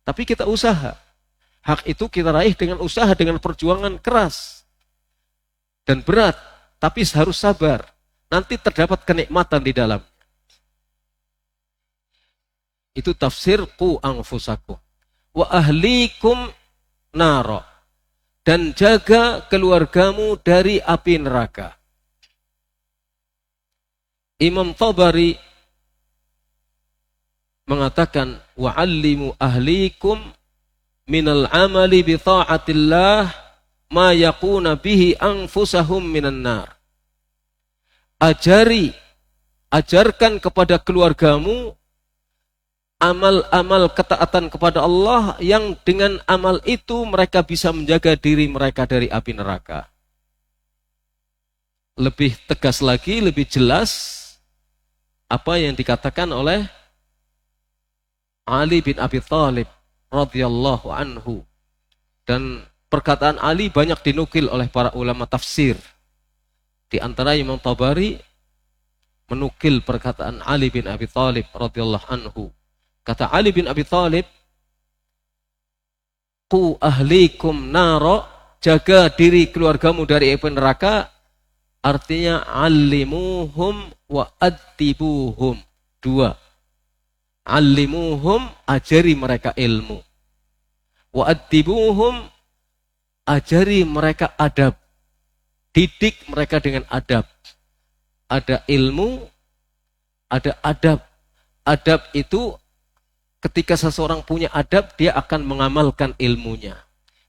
B: Tapi kita usaha. Hak itu kita raih dengan usaha, dengan perjuangan keras. Dan berat, tapi harus sabar. Nanti terdapat kenikmatan di dalam. Itu tafsir qu anfusakum wa ahlikum naro, dan jaga keluargamu dari api neraka. Imam Tabari mengatakan wa'allimu ahlikum minal amali bi ta'atillah ma yaquna bihi anfusahum minan nar. Ajarkan kepada keluargamu amal-amal ketaatan kepada Allah yang dengan amal itu mereka bisa menjaga diri mereka dari api neraka. Lebih tegas lagi, lebih jelas apa yang dikatakan oleh Ali bin Abi Thalib radhiyallahu anhu. Dan perkataan Ali banyak dinukil oleh para ulama tafsir. Di antara Imam Tabari menukil perkataan Ali bin Abi Thalib radhiyallahu anhu. Kata Ali bin Abi Thalib, qu ahlikum naro, jaga diri keluargamu dari api neraka, artinya allimuhum wa addibuhum. Dua. Allimuhum, ajari mereka ilmu. Wa addibuhum, ajari mereka adab. Didik mereka dengan adab. Ada ilmu, ada adab. Adab itu ketika seseorang punya adab, dia akan mengamalkan ilmunya.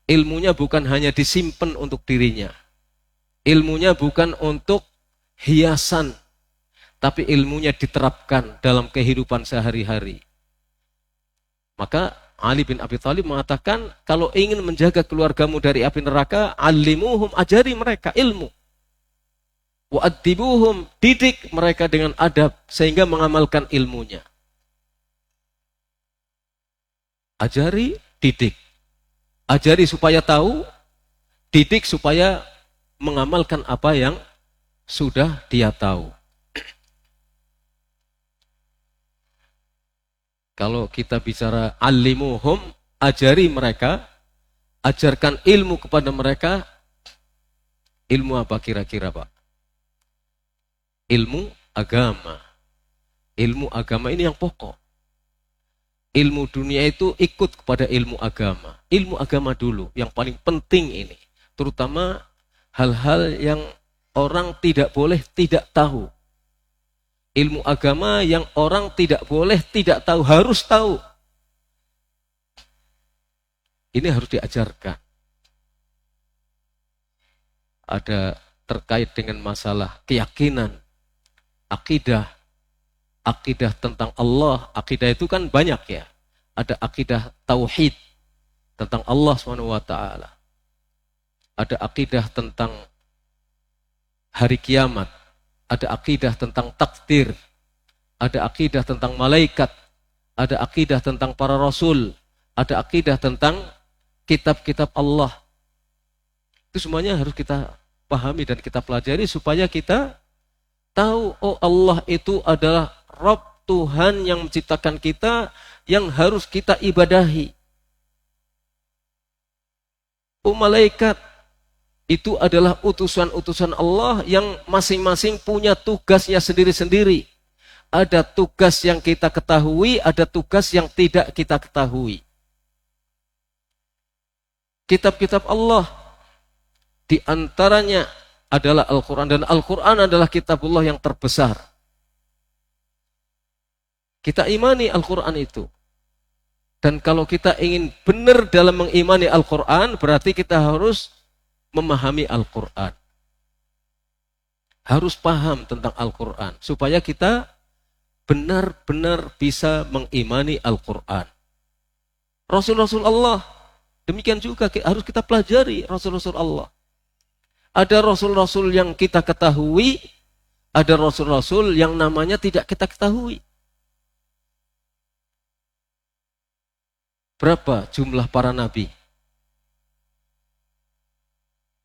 B: Ilmunya bukan hanya disimpan untuk dirinya. Ilmunya bukan untuk hiasan, tapi ilmunya diterapkan dalam kehidupan sehari-hari. Maka Ali bin Abi Thalib mengatakan, kalau ingin menjaga keluargamu dari api neraka, allimuhum, ajari mereka ilmu. Wa'addibuhum, didik mereka dengan adab, sehingga mengamalkan ilmunya. Ajari, didik. Ajari supaya tahu, didik supaya mengamalkan apa yang sudah dia tahu. Kalau kita bicara alimuhum, ajari mereka, ajarkan ilmu kepada mereka. Ilmu apa kira-kira, Pak? Ilmu agama. Ilmu agama ini yang pokok. Ilmu dunia itu ikut kepada ilmu agama. Ilmu agama dulu, yang paling penting ini. Terutama hal-hal yang orang tidak boleh tidak tahu. Ilmu agama yang orang tidak boleh tidak tahu, harus tahu. Ini harus diajarkan. Ada terkait dengan masalah keyakinan, akidah. Akidah tentang Allah, akidah itu kan banyak ya. Ada akidah tauhid tentang Allah SWT. Ada akidah tentang hari kiamat. Ada akidah tentang takdir. Ada akidah tentang malaikat. Ada akidah tentang para rasul. Ada akidah tentang kitab-kitab Allah. Itu semuanya harus kita pahami dan kita pelajari supaya kita tahu, oh Allah itu adalah Rabb, Tuhan yang menciptakan kita, yang harus kita ibadahi. Oh malaikat, itu adalah utusan-utusan Allah yang masing-masing punya tugasnya sendiri-sendiri. Ada tugas yang kita ketahui, ada tugas yang tidak kita ketahui. Kitab-kitab Allah, di antaranya adalah Al-Quran, dan Al-Quran adalah kitabullah yang terbesar. Kita imani Al-Quran itu. Dan kalau kita ingin benar dalam mengimani Al-Quran, berarti kita harus memahami Al-Quran. Harus paham tentang Al-Quran. Supaya kita benar-benar bisa mengimani Al-Quran. Rasul-Rasul Allah, demikian juga harus kita pelajari Rasul-Rasul Allah. Ada Rasul-Rasul yang kita ketahui, ada Rasul-Rasul yang namanya tidak kita ketahui. Berapa jumlah para nabi?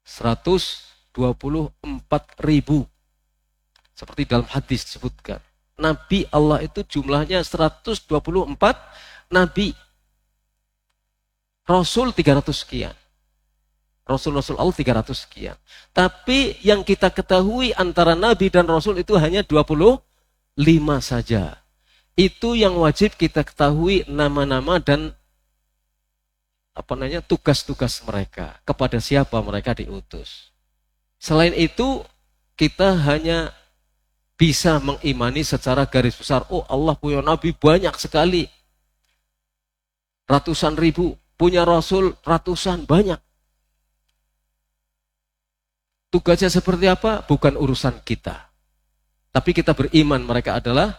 B: 124.000. Seperti dalam hadis disebutkan. Nabi Allah itu jumlahnya 124 nabi. Rasul 300 sekian. Rasul-Rasul Allah 300 sekian. Tapi yang kita ketahui antara nabi dan rasul itu hanya 25 saja. Itu yang wajib kita ketahui nama-nama dan tugas-tugas mereka, kepada siapa mereka diutus. Selain itu, kita hanya bisa mengimani secara garis besar. Oh, Allah punya nabi banyak sekali. Ratusan ribu. Punya rasul ratusan, banyak. Tugasnya seperti apa? Bukan urusan kita. Tapi kita beriman mereka adalah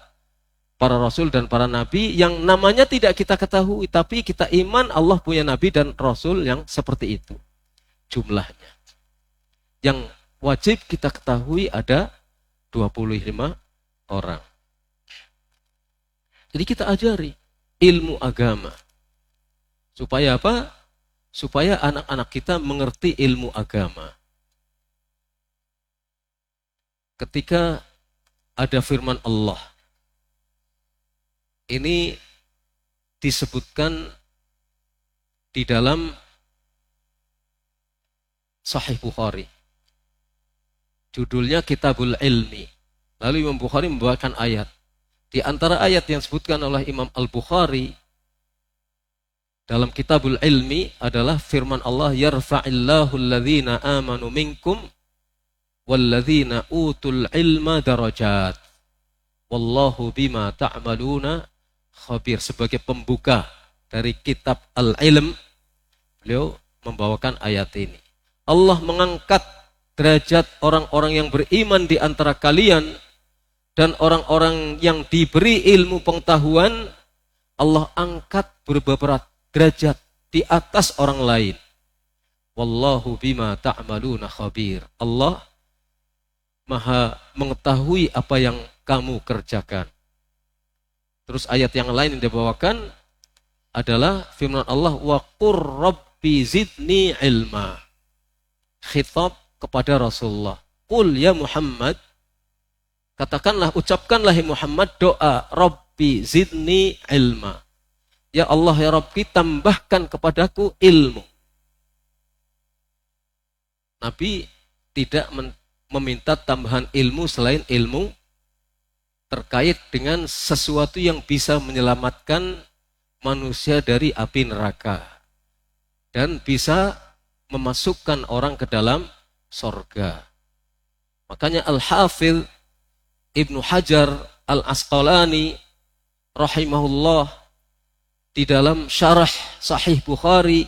B: para rasul dan para nabi yang namanya tidak kita ketahui, tapi kita iman Allah punya nabi dan rasul yang seperti itu jumlahnya. Yang wajib kita ketahui ada 25 orang. Jadi kita ajari ilmu agama. Supaya apa? Supaya anak-anak kita mengerti ilmu agama. Ketika ada firman Allah, ini disebutkan di dalam Sahih Bukhari. Judulnya Kitabul Ilmi. Lalu Imam Bukhari membawakan ayat. Di antara ayat yang disebutkan oleh Imam Al-Bukhari dalam Kitabul Ilmi adalah firman Allah, yarfa'illahu alladhina amanu minkum walladhina utul ilma darajat. Wallahu bima ta'maluna khabir. Sebagai pembuka dari kitab Al-Ilm, beliau membawakan ayat ini. Allah mengangkat derajat orang-orang yang beriman di antara kalian dan orang-orang yang diberi ilmu pengetahuan, Allah angkat beberapa derajat di atas orang lain. Wallahu bima ta'maluna khabir. Allah Maha mengetahui apa yang kamu kerjakan. Terus ayat yang lain yang dibawakan, adalah firman Allah, wa qur rabbi zidni ilma. Khitab kepada Rasulullah. Qul ya Muhammad, katakanlah, ucapkanlah ya Muhammad doa, Rabbi zidni ilma. Ya Allah ya Rabbi, tambahkan kepadaku ilmu. Nabi tidak meminta tambahan ilmu selain ilmu terkait dengan sesuatu yang bisa menyelamatkan manusia dari api neraka dan bisa memasukkan orang ke dalam sorga. Makanya Al-Hafidh Ibnu Hajar Al-Asqalani rahimahullah di dalam syarah Sahih Bukhari,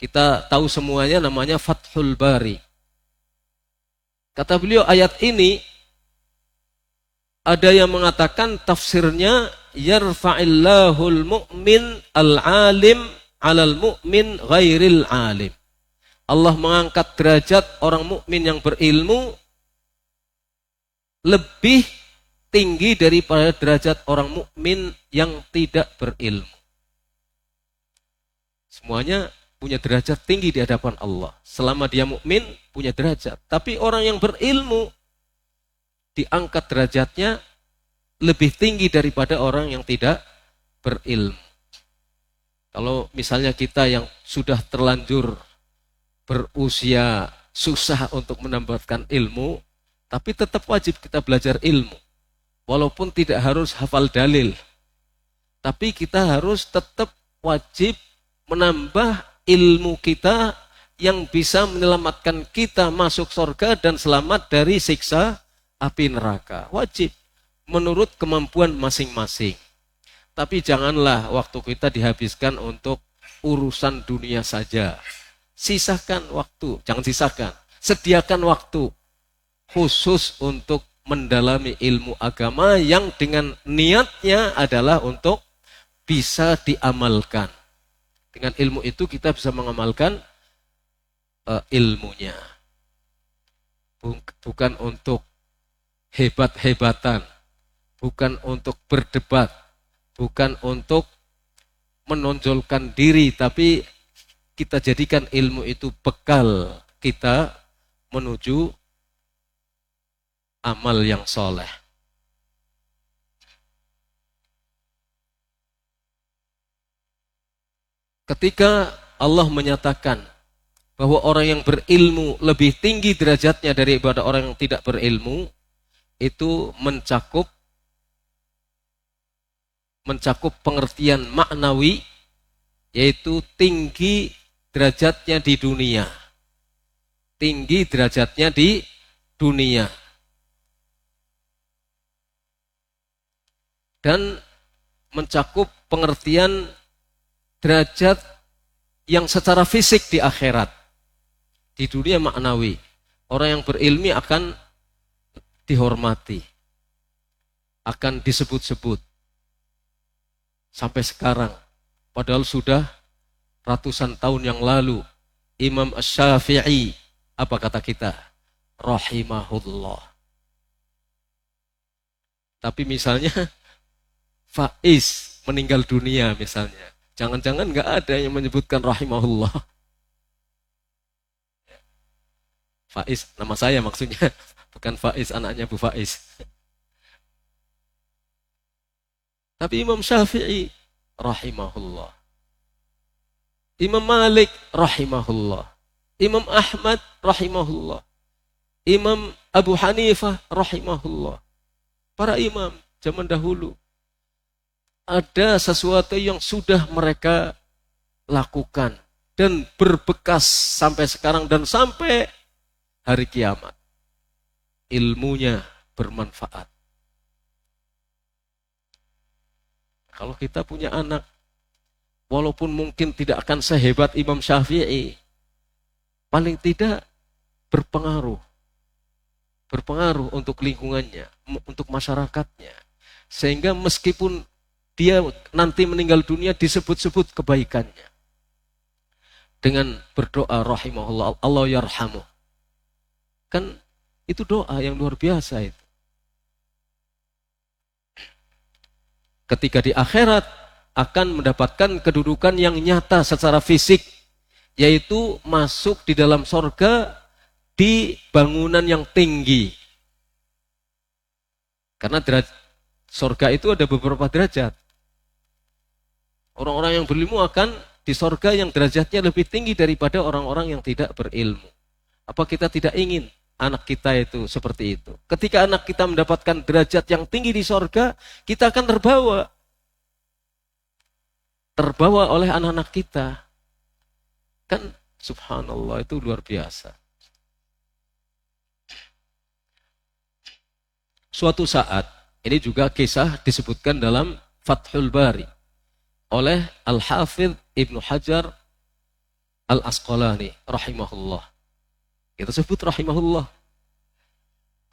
B: kita tahu semuanya, namanya Fathul Bari. Kata beliau, ayat ini ada yang mengatakan tafsirnya yarfa'illahul mu'min al-alim 'alal mu'min ghairil alim. Allah mengangkat derajat orang mukmin yang berilmu lebih tinggi daripada derajat orang mukmin yang tidak berilmu. Semuanya punya derajat tinggi di hadapan Allah. Selama dia mukmin punya derajat. Tapi orang yang berilmu diangkat derajatnya lebih tinggi daripada orang yang tidak berilmu. Kalau misalnya kita yang sudah terlanjur berusia susah untuk mendapatkan ilmu, tapi tetap wajib kita belajar ilmu. Walaupun tidak harus hafal dalil, tapi kita harus tetap wajib menambah ilmu kita yang bisa menyelamatkan kita masuk surga dan selamat dari siksa api neraka. Wajib menurut kemampuan masing-masing. Tapi janganlah waktu kita dihabiskan untuk urusan dunia saja. Sisakan waktu, jangan sisakan. Sediakan waktu khusus untuk mendalami ilmu agama yang dengan niatnya adalah untuk bisa diamalkan. Dengan ilmu itu kita bisa mengamalkan ilmunya. Bukan untuk hebat-hebatan, bukan untuk berdebat, bukan untuk menonjolkan diri, tapi kita jadikan ilmu itu bekal kita menuju amal yang soleh. Ketika Allah menyatakan bahwa orang yang berilmu lebih tinggi derajatnya daripada orang yang tidak berilmu, itu mencakup pengertian maknawi, yaitu tinggi derajatnya di dunia. Tinggi derajatnya di dunia. Dan mencakup pengertian derajat yang secara fisik di akhirat. Di dunia maknawi, orang yang berilmi akan dihormati, akan disebut-sebut. Sampai sekarang, padahal sudah ratusan tahun yang lalu, Imam Asy-Syafi'i, apa kata kita? Rahimahullah. Tapi misalnya Faiz meninggal dunia misalnya, jangan-jangan nggak ada yang menyebutkan rahimahullah. Faiz, nama saya maksudnya, bukan Faiz anaknya Bu Faiz. Tapi Imam Syafi'i rahimahullah, Imam Malik rahimahullah, Imam Ahmad rahimahullah, Imam Abu Hanifah rahimahullah. Para imam zaman dahulu, ada sesuatu yang sudah mereka lakukan dan berbekas sampai sekarang dan sampai hari kiamat. Ilmunya bermanfaat. Kalau kita punya anak, walaupun mungkin tidak akan sehebat Imam Syafi'i, paling tidak berpengaruh untuk lingkungannya, untuk masyarakatnya. Sehingga meskipun dia nanti meninggal dunia, disebut-sebut kebaikannya. Dengan berdoa rahimahullah, Allah yarhamuh. Kan itu doa yang luar biasa itu. Ketika di akhirat, akan mendapatkan kedudukan yang nyata secara fisik, yaitu masuk di dalam sorga di bangunan yang tinggi. Karena sorga itu ada beberapa derajat. Orang-orang yang berilmu akan di sorga yang derajatnya lebih tinggi daripada orang-orang yang tidak berilmu. Apa kita tidak ingin anak kita itu seperti itu? Ketika anak kita mendapatkan derajat yang tinggi di sorga, kita akan terbawa oleh anak-anak kita. Kan subhanallah, itu luar biasa. Suatu saat, ini juga kisah disebutkan dalam Fathul Bari oleh Al-Hafidh Ibnu Hajar Al-Asqalani rahimahullah. Kita sebut rahimahullah.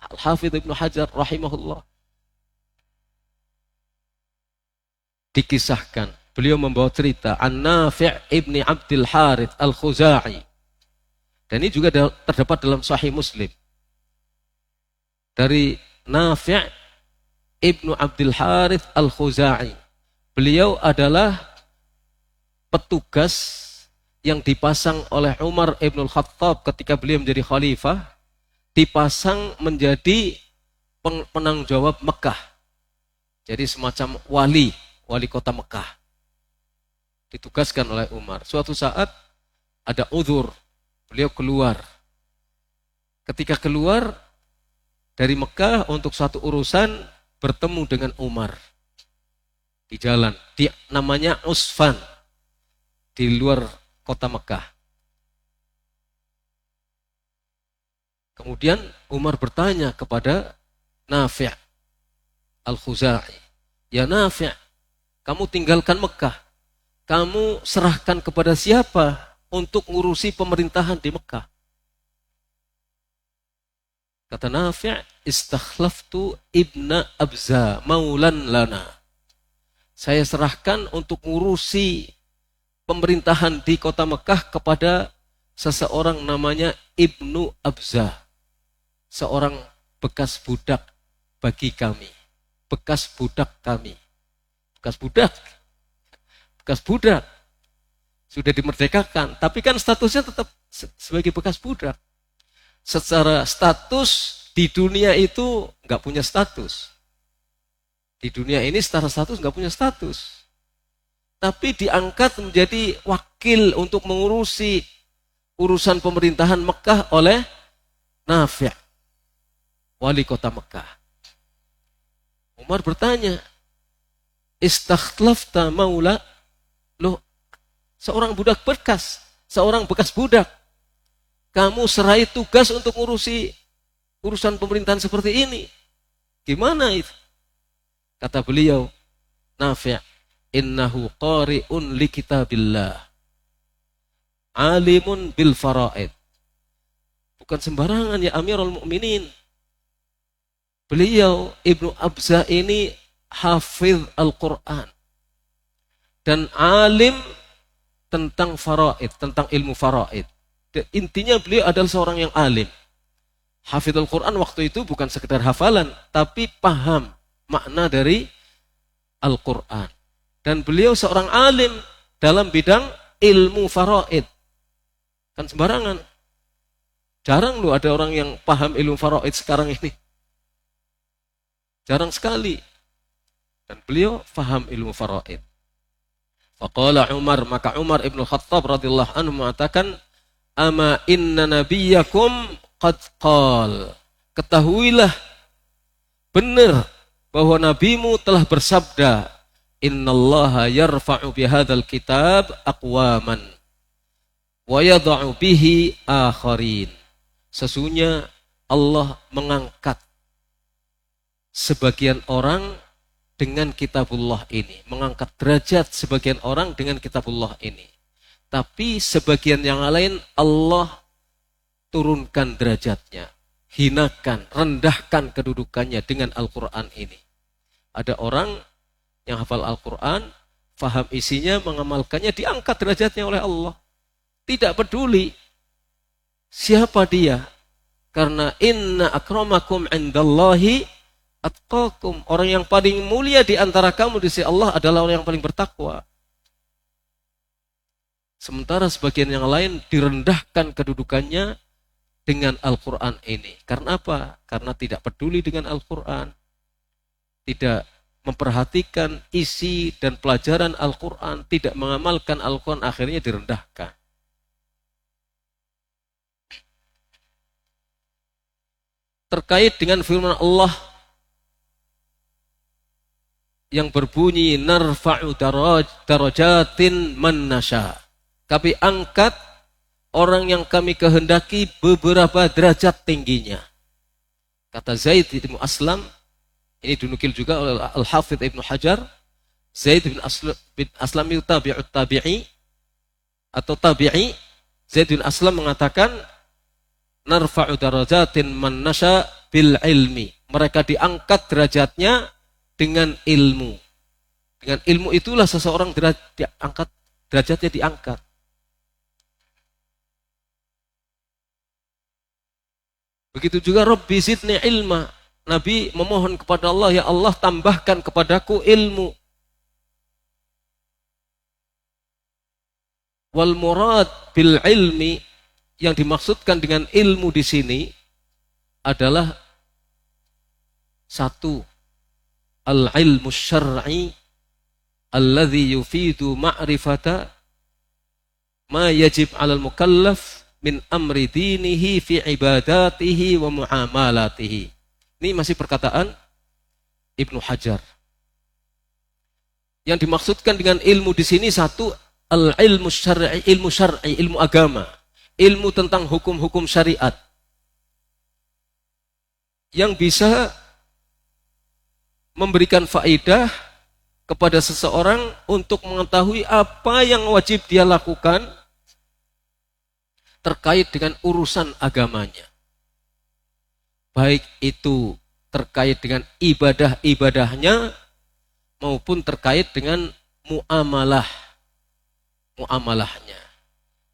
B: Al-Hafidh Ibnu Hajar rahimahullah. Dikisahkan, beliau membawa cerita An-Nafi' ibni Abdul Harith Al-Khuza'i. Dan ini juga terdapat dalam Sahih Muslim. Dari Nafi' ibnu Abdul Harith Al-Khuza'i. Beliau adalah petugas yang dipasang oleh Umar ibn Khattab ketika beliau menjadi khalifah, dipasang menjadi penanggung jawab Mekah. Jadi semacam wali kota Mekah. Ditugaskan oleh Umar. Suatu saat ada uzur, beliau keluar. Ketika keluar dari Mekah untuk satu urusan, bertemu dengan Umar di jalan. Namanya Usfan, di luar kota Mekah. Kemudian Umar bertanya kepada Nafi' Al-Khuza'i, "Ya Nafi', kamu tinggalkan Mekah. Kamu serahkan kepada siapa untuk ngurusi pemerintahan di Mekah?" Kata Nafi', "Istakhlaftu ibna Abza maulan lana." Saya serahkan untuk ngurusi pemerintahan di kota Mekah kepada seseorang namanya Ibnu Abza. Seorang bekas budak bagi kami. Bekas budak kami. Bekas budak. Sudah dimerdekakan. Tapi kan statusnya tetap sebagai bekas budak. Secara status di dunia itu nggak punya status. Di dunia ini secara status nggak punya status. Tapi diangkat menjadi wakil untuk mengurusi urusan pemerintahan Mekah oleh Nafi', wali kota Mekah. Umar bertanya, "Istakhlafta maula?" Loh, seorang budak bekas, seorang bekas budak. Kamu serai tugas untuk ngurusi urusan pemerintahan seperti ini. Gimana itu? Kata beliau, Nafi', "Innahu qari'un li kitabillah, alimun bil faraid." Bukan sembarangan ya Amirul Mukminin. Beliau Ibnu Abza ini hafidh Al-Quran dan alim tentang faraid, tentang ilmu faraid. Intinya beliau adalah seorang yang alim. Hafidh Al-Quran waktu itu bukan sekedar hafalan, tapi paham makna dari Al-Quran. Dan beliau seorang alim dalam bidang ilmu faraid. Kan sembarangan. Jarang loh ada orang yang paham ilmu faraid sekarang ini. Jarang sekali. Dan beliau paham ilmu faraid. Faqala Umar, maka Umar ibn Khattab radhiyallahu anhu mengatakan, "Ama inna nabiyakum qad qal." Ketahuilah benar bahwa nabimu telah bersabda, "Innallaha yarfa'u bihadzal kitab aqwaman wa yadha'u bihi akharin." Sesungguhnya Allah mengangkat sebagian orang dengan kitabullah ini, mengangkat derajat sebagian orang dengan kitabullah ini. Tapi sebagian yang lain Allah turunkan derajatnya, hinakan, rendahkan kedudukannya dengan Al-Quran ini. Ada orang yang hafal Al-Quran, faham isinya, mengamalkannya, diangkat derajatnya oleh Allah. Tidak peduli siapa dia. Karena inna akramakum indallahi Atqakum, orang yang paling mulia di antara kamu di sisi Allah adalah orang yang paling bertakwa. Sementara sebagian yang lain direndahkan kedudukannya dengan Al-Quran ini. Karena apa? Karena tidak peduli dengan Al-Quran. Tidak memperhatikan isi dan pelajaran Al-Quran. Tidak mengamalkan Al-Quran, akhirnya direndahkan. Terkait dengan firman Allah yang berbunyi narfa'u darajatin man nasha. Kami angkat orang yang kami kehendaki beberapa derajat tingginya. Kata Zaid bin Aslam, ini dinukil juga oleh Al-Hafidh Ibnu Hajar, Zaid bin Aslam itu tabi'ut tabi'i atau tabi'i. Zaid bin Aslam mengatakan narfa'u darajatin man nasha bil ilmi. Mereka diangkat derajatnya dengan ilmu. Dengan ilmu itulah seseorang diangkat, derajatnya diangkat. Begitu juga Rabbi zidni ilma. Nabi memohon kepada Allah, ya Allah tambahkan kepadaku ilmu. Wal murad bil ilmi, yang dimaksudkan dengan ilmu di sini adalah satu, al-ilmu syar'i alladhi yufidu ma'rifata ma yajib 'alal mukallaf min amri dinihi fi ibadatihi wa muamalatihi. Ini masih perkataan Ibnu Hajar. Yang dimaksudkan dengan ilmu di sini satu, al-ilmu syar'i, ilmu agama, ilmu tentang hukum-hukum syariat yang bisa memberikan faedah kepada seseorang untuk mengetahui apa yang wajib dia lakukan terkait dengan urusan agamanya. Baik itu terkait dengan ibadah-ibadahnya maupun terkait dengan muamalahnya.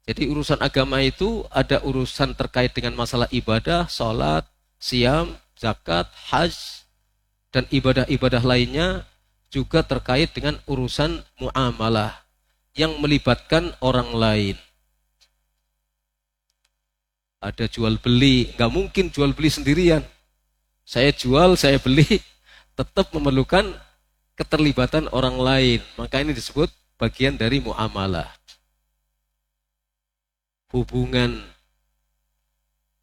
B: Jadi urusan agama itu ada urusan terkait dengan masalah ibadah, sholat, siam, zakat, hajj, dan ibadah-ibadah lainnya juga terkait dengan urusan muamalah yang melibatkan orang lain. Ada jual beli, nggak mungkin jual beli sendirian. Saya jual, saya beli, tetap memerlukan keterlibatan orang lain. Maka ini disebut bagian dari muamalah. Hubungan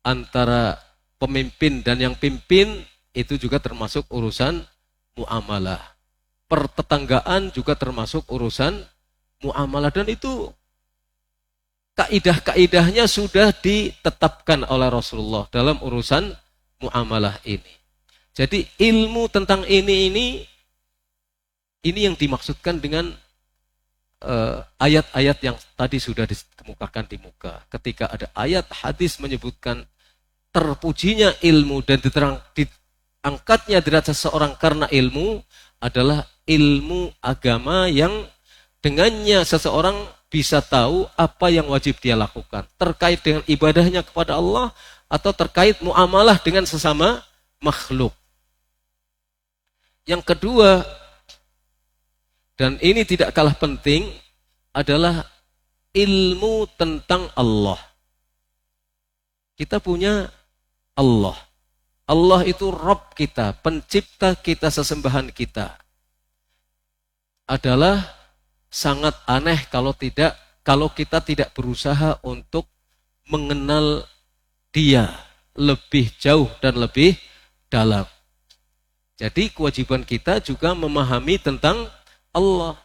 B: antara pemimpin dan yang pimpin itu juga termasuk urusan muamalah. Pertetanggaan juga termasuk urusan muamalah, dan itu kaidah-kaidahnya sudah ditetapkan oleh Rasulullah dalam urusan muamalah ini. Jadi ilmu tentang ini yang dimaksudkan dengan ayat-ayat yang tadi sudah dikemukakan di muka. Ketika ada ayat hadis menyebutkan terpujinya ilmu dan diangkatnya derajat seseorang karena ilmu adalah ilmu agama yang dengannya seseorang bisa tahu apa yang wajib dia lakukan terkait dengan ibadahnya kepada Allah atau terkait muamalah dengan sesama makhluk. Yang kedua, dan ini tidak kalah penting, adalah ilmu tentang Allah. Kita punya Allah. Allah itu Rabb kita, pencipta kita, sesembahan kita. Adalah sangat aneh kalau kita tidak berusaha untuk mengenal Dia lebih jauh dan lebih dalam. Jadi kewajiban kita juga memahami tentang Allah.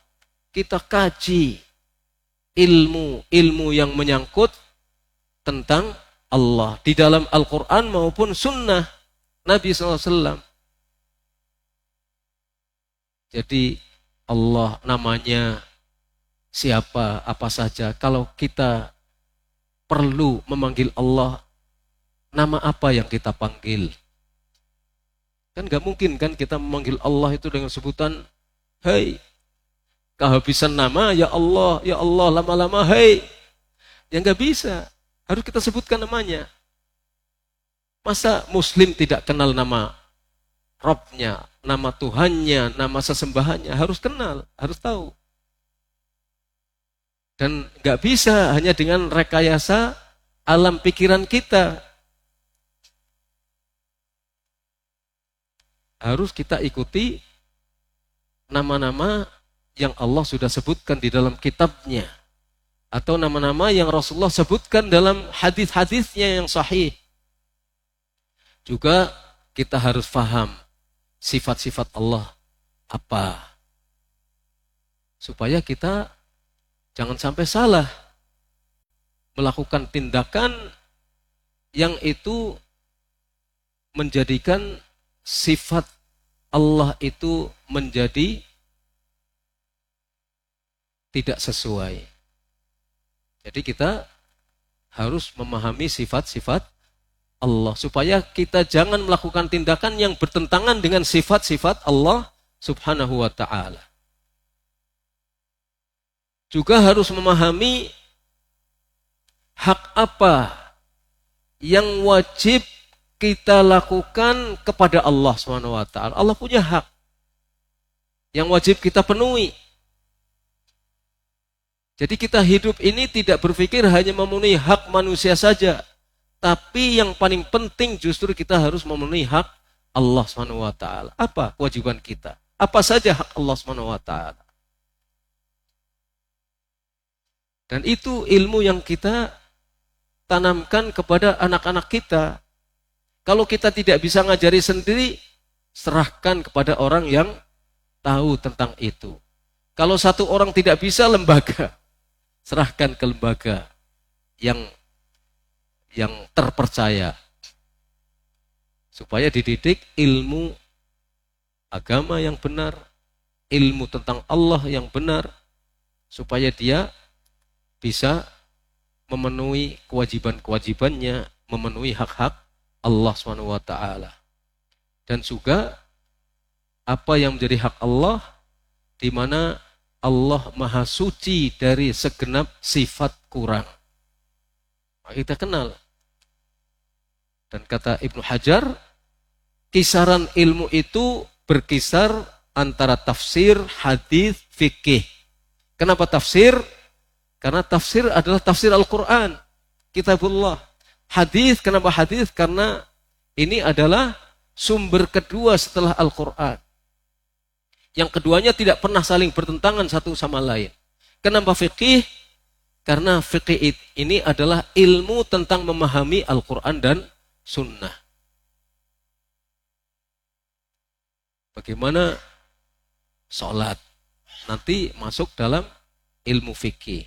B: Kita kaji ilmu yang menyangkut tentang Allah di dalam Al-Quran maupun sunnah Nabi SAW. Jadi Allah namanya siapa, apa saja. Kalau kita perlu memanggil Allah, nama apa yang kita panggil? Kan gak mungkin kan kita memanggil Allah itu dengan sebutan Hai. Kehabisan nama, ya Allah, lama-lama Hai. Ya gak bisa. Harus kita sebutkan namanya. Masa Muslim tidak kenal nama Robnya, nama Tuhannya, nama sesembahannya, harus kenal, harus tahu. Dan nggak bisa hanya dengan rekayasa alam pikiran kita. Harus kita ikuti nama-nama yang Allah sudah sebutkan di dalam kitabnya. Atau nama-nama yang Rasulullah sebutkan dalam hadis-hadisnya yang sahih. Juga kita harus paham sifat-sifat Allah apa. Supaya kita jangan sampai salah melakukan tindakan yang itu menjadikan sifat Allah itu menjadi tidak sesuai. Jadi kita harus memahami sifat-sifat Allah supaya kita jangan melakukan tindakan yang bertentangan dengan sifat-sifat Allah Subhanahu wa taala. Juga harus memahami hak apa yang wajib kita lakukan kepada Allah Subhanahu wa taala. Allah punya hak yang wajib kita penuhi. Jadi kita hidup ini tidak berpikir hanya memenuhi hak manusia saja, tapi yang paling penting justru kita harus memenuhi hak Allah Subhanahu wa taala. Apa kewajiban kita? Apa saja hak Allah Subhanahu wa taala? Dan itu ilmu yang kita tanamkan kepada anak-anak kita. Kalau kita tidak bisa ngajari sendiri, serahkan kepada orang yang tahu tentang itu. Kalau satu orang tidak bisa, lembaga. Serahkan ke lembaga yang terpercaya. Supaya dididik ilmu agama yang benar, ilmu tentang Allah yang benar, supaya dia bisa memenuhi kewajiban-kewajibannya, memenuhi hak-hak Allah SWT. Dan juga apa yang menjadi hak Allah, di mana Allah Maha Suci dari segenap sifat kurang. Kita kenal. Dan kata Ibnu Hajar, kisaran ilmu itu berkisar antara tafsir, hadis, fikih. Kenapa tafsir? Karena tafsir adalah tafsir Al-Quran, Kitabullah. Hadis, kenapa hadis? Karena ini adalah sumber kedua setelah Al-Quran. Yang keduanya tidak pernah saling bertentangan satu sama lain. Kenapa fikih? Karena fikih ini adalah ilmu tentang memahami Al-Quran dan Sunnah. Bagaimana sholat? Nanti masuk dalam ilmu fikih.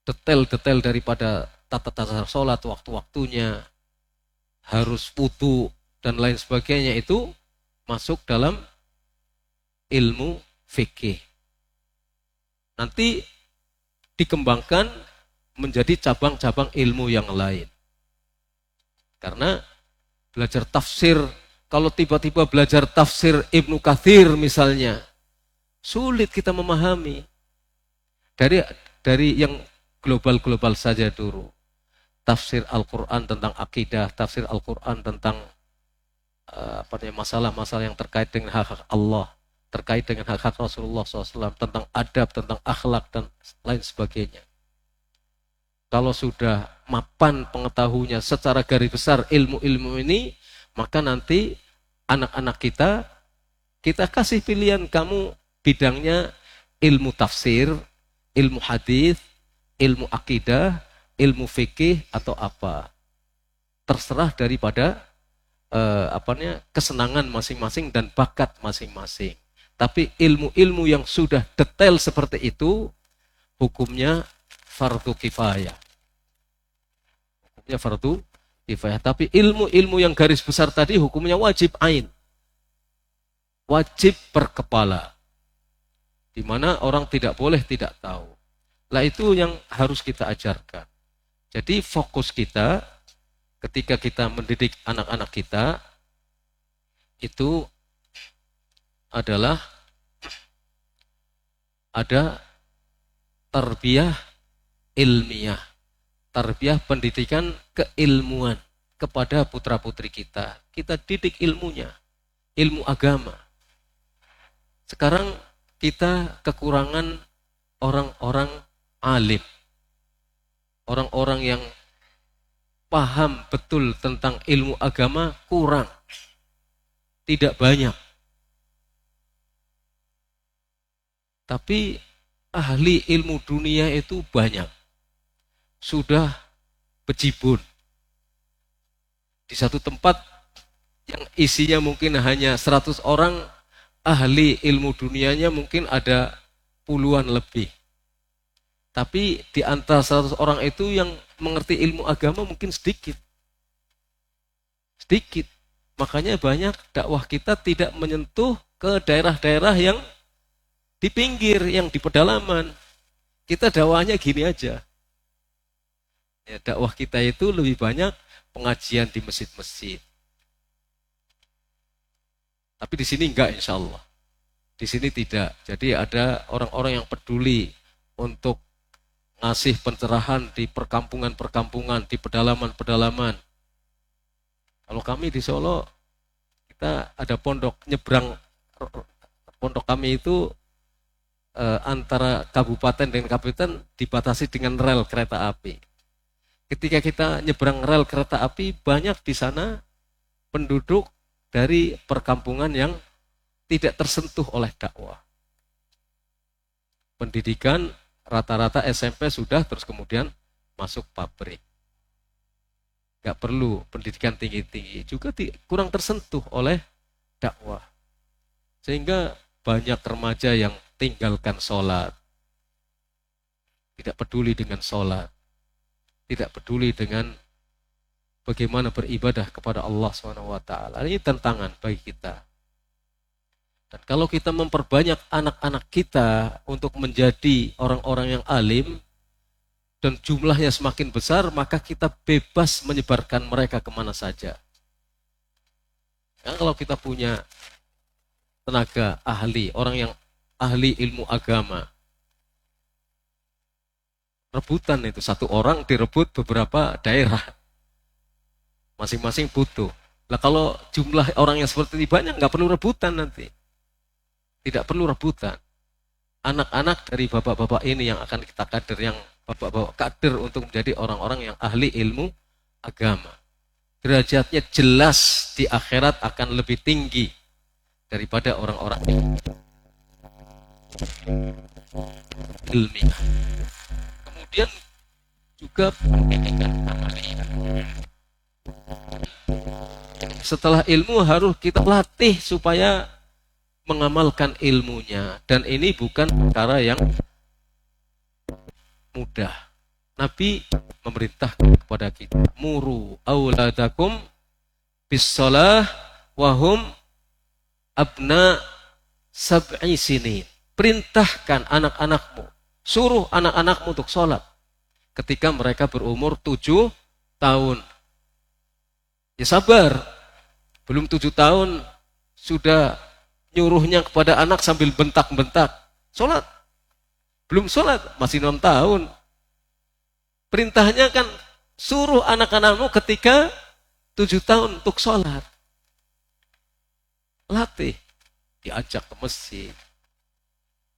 B: Detail-detail daripada tata-tata sholat, waktu-waktunya, harus wudu, dan lain sebagainya itu masuk dalam ilmu fikih. Nanti dikembangkan menjadi cabang-cabang ilmu yang lain. Karena belajar tafsir, kalau tiba-tiba belajar tafsir Ibnu Katsir misalnya, sulit kita memahami. Dari yang global-global saja dulu. Tafsir Al-Quran tentang akidah, tafsir Al-Quran tentang masalah-masalah yang terkait dengan hak-hak Allah, terkait dengan hak-hak Rasulullah SAW, tentang adab, tentang akhlak, dan lain sebagainya. Kalau sudah mapan pengetahuannya secara garis besar ilmu-ilmu ini, maka nanti anak-anak kita kasih pilihan, kamu bidangnya ilmu tafsir, ilmu hadis, ilmu akidah, ilmu fikih, atau apa. Terserah daripada kesenangan masing-masing dan bakat masing-masing. Tapi ilmu-ilmu yang sudah detail seperti itu, hukumnya fardu kifayah. Hukumnya fardu kifayah. Tapi ilmu-ilmu yang garis besar tadi, hukumnya wajib ain. Wajib berkepala. Di mana orang tidak boleh tidak tahu. Lah itu yang harus kita ajarkan. Jadi fokus kita, ketika kita mendidik anak-anak kita, itu adalah ada tarbiyah ilmiah, tarbiyah pendidikan keilmuan kepada putra-putri kita. Kita didik ilmunya. ilmu agama. Sekarang kita kekurangan orang-orang alim, orang-orang yang paham betul tentang ilmu agama kurang, tidak banyak. Tapi ahli ilmu dunia itu banyak, sudah bejibun. Di satu tempat yang isinya mungkin hanya 100 orang, ahli ilmu dunianya mungkin ada puluhan lebih. Tapi di antara 100 orang itu yang mengerti ilmu agama mungkin sedikit. Sedikit. Makanya banyak dakwah kita tidak menyentuh ke daerah-daerah yang di pinggir, yang di pedalaman. Kita dakwahnya gini aja. Ya, dakwah kita itu lebih banyak pengajian di masjid-masjid. Tapi di sini enggak, insya Allah. Di sini tidak. Jadi ada orang-orang yang peduli untuk ngasih pencerahan di perkampungan-perkampungan, di pedalaman-pedalaman. Kalau kami di Solo, kita ada pondok nyebrang. Pondok kami itu antara kabupaten dengan kabupaten dibatasi dengan rel kereta api. Ketika kita nyebrang rel kereta api, banyak di sana penduduk dari perkampungan yang tidak tersentuh oleh dakwah. Pendidikan rata-rata SMP sudah, terus kemudian masuk pabrik. Gak perlu pendidikan tinggi-tinggi, juga kurang tersentuh oleh dakwah. Sehingga banyak remaja yang tinggalkan sholat, tidak peduli dengan sholat, tidak peduli dengan bagaimana beribadah kepada Allah SWT. Ini tantangan bagi kita. Dan kalau kita memperbanyak anak-anak kita untuk menjadi orang-orang yang alim, dan jumlahnya semakin besar, maka kita bebas menyebarkan mereka kemana saja. Ya, kalau kita punya tenaga ahli, orang yang ahli ilmu agama, rebutan itu, satu orang direbut beberapa daerah, masing-masing butuh. Nah kalau jumlah orang yang seperti ini banyak, nggak perlu rebutan nanti, tidak perlu rebutan. Anak-anak dari bapak-bapak ini yang akan kita kader, yang bapak-bapak kader untuk menjadi orang-orang yang ahli ilmu agama. Derajatnya jelas di akhirat akan lebih tinggi daripada orang-orang ilmiah. Kemudian juga pendidikan amaliyah. Setelah ilmu harus kita latih supaya mengamalkan ilmunya, dan ini bukan perkara yang mudah. Nabi memerintahkan kepada kita, muru auladakum bis-shalah wahum abna sab'i sinin. Perintahkan anak-anakmu, suruh anak-anakmu untuk sholat ketika mereka berumur 7 tahun. Ya sabar, belum 7 tahun sudah nyuruhnya kepada anak sambil bentak-bentak, sholat. Belum sholat, masih 6 tahun. Perintahnya kan suruh anak-anakmu ketika 7 tahun untuk sholat. Latih, diajak ke masjid.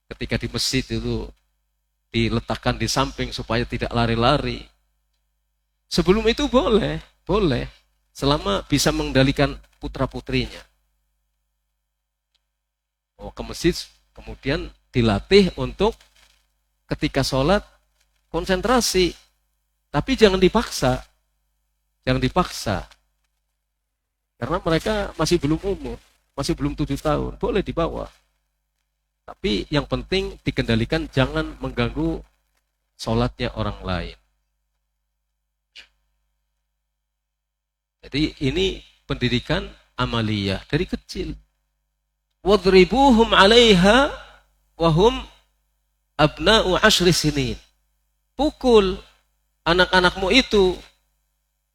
B: Ketika di masjid itu diletakkan di samping supaya tidak lari-lari. Sebelum itu boleh, selama bisa mengendalikan putra-putrinya. Ke masjid, kemudian dilatih untuk ketika sholat konsentrasi, tapi jangan dipaksa, karena mereka masih belum umur, masih belum 7 tahun, boleh dibawa. Tapi yang penting dikendalikan, jangan mengganggu sholatnya orang lain. Jadi ini pendidikan amaliyah dari kecil. Wadribuhum 'alaiha wahum abna'u 10 sinin. Pukul anak-anakmu itu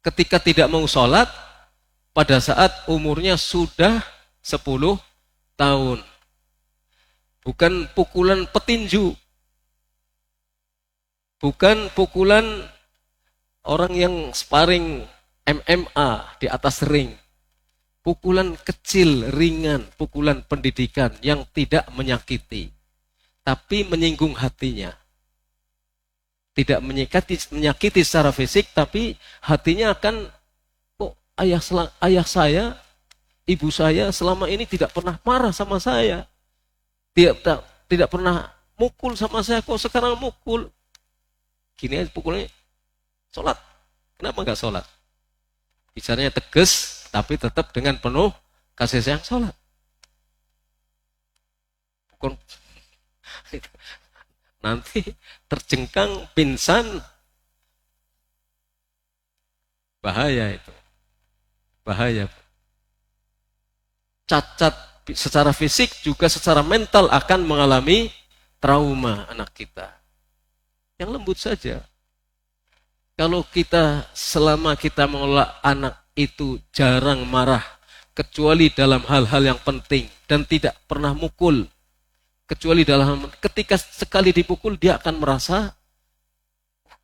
B: ketika tidak mau sholat pada saat umurnya sudah 10 tahun. Bukan pukulan petinju, bukan pukulan orang yang sparring MMA di atas ring. pukulan kecil, ringan, pukulan pendidikan yang tidak menyakiti, tapi menyinggung hatinya. Tidak menyakiti secara fisik, tapi hatinya akan, kok ayah saya, ibu saya selama ini tidak pernah marah sama saya. Tidak pernah mukul sama saya, kok sekarang mukul. Gini aja pukulnya, sholat. Kenapa nggak sholat? Bicaranya tegas, tapi tetap dengan penuh kasih sayang, sholat. Bukan nanti terjengkang, pingsan, bahaya itu. Bahaya. Cacat secara fisik juga secara mental akan mengalami trauma anak kita. Yang lembut saja. Kalau kita selama kita mengelola anak itu jarang marah, kecuali dalam hal-hal yang penting dan tidak pernah mukul. Kecuali dalam ketika sekali dipukul dia akan merasa,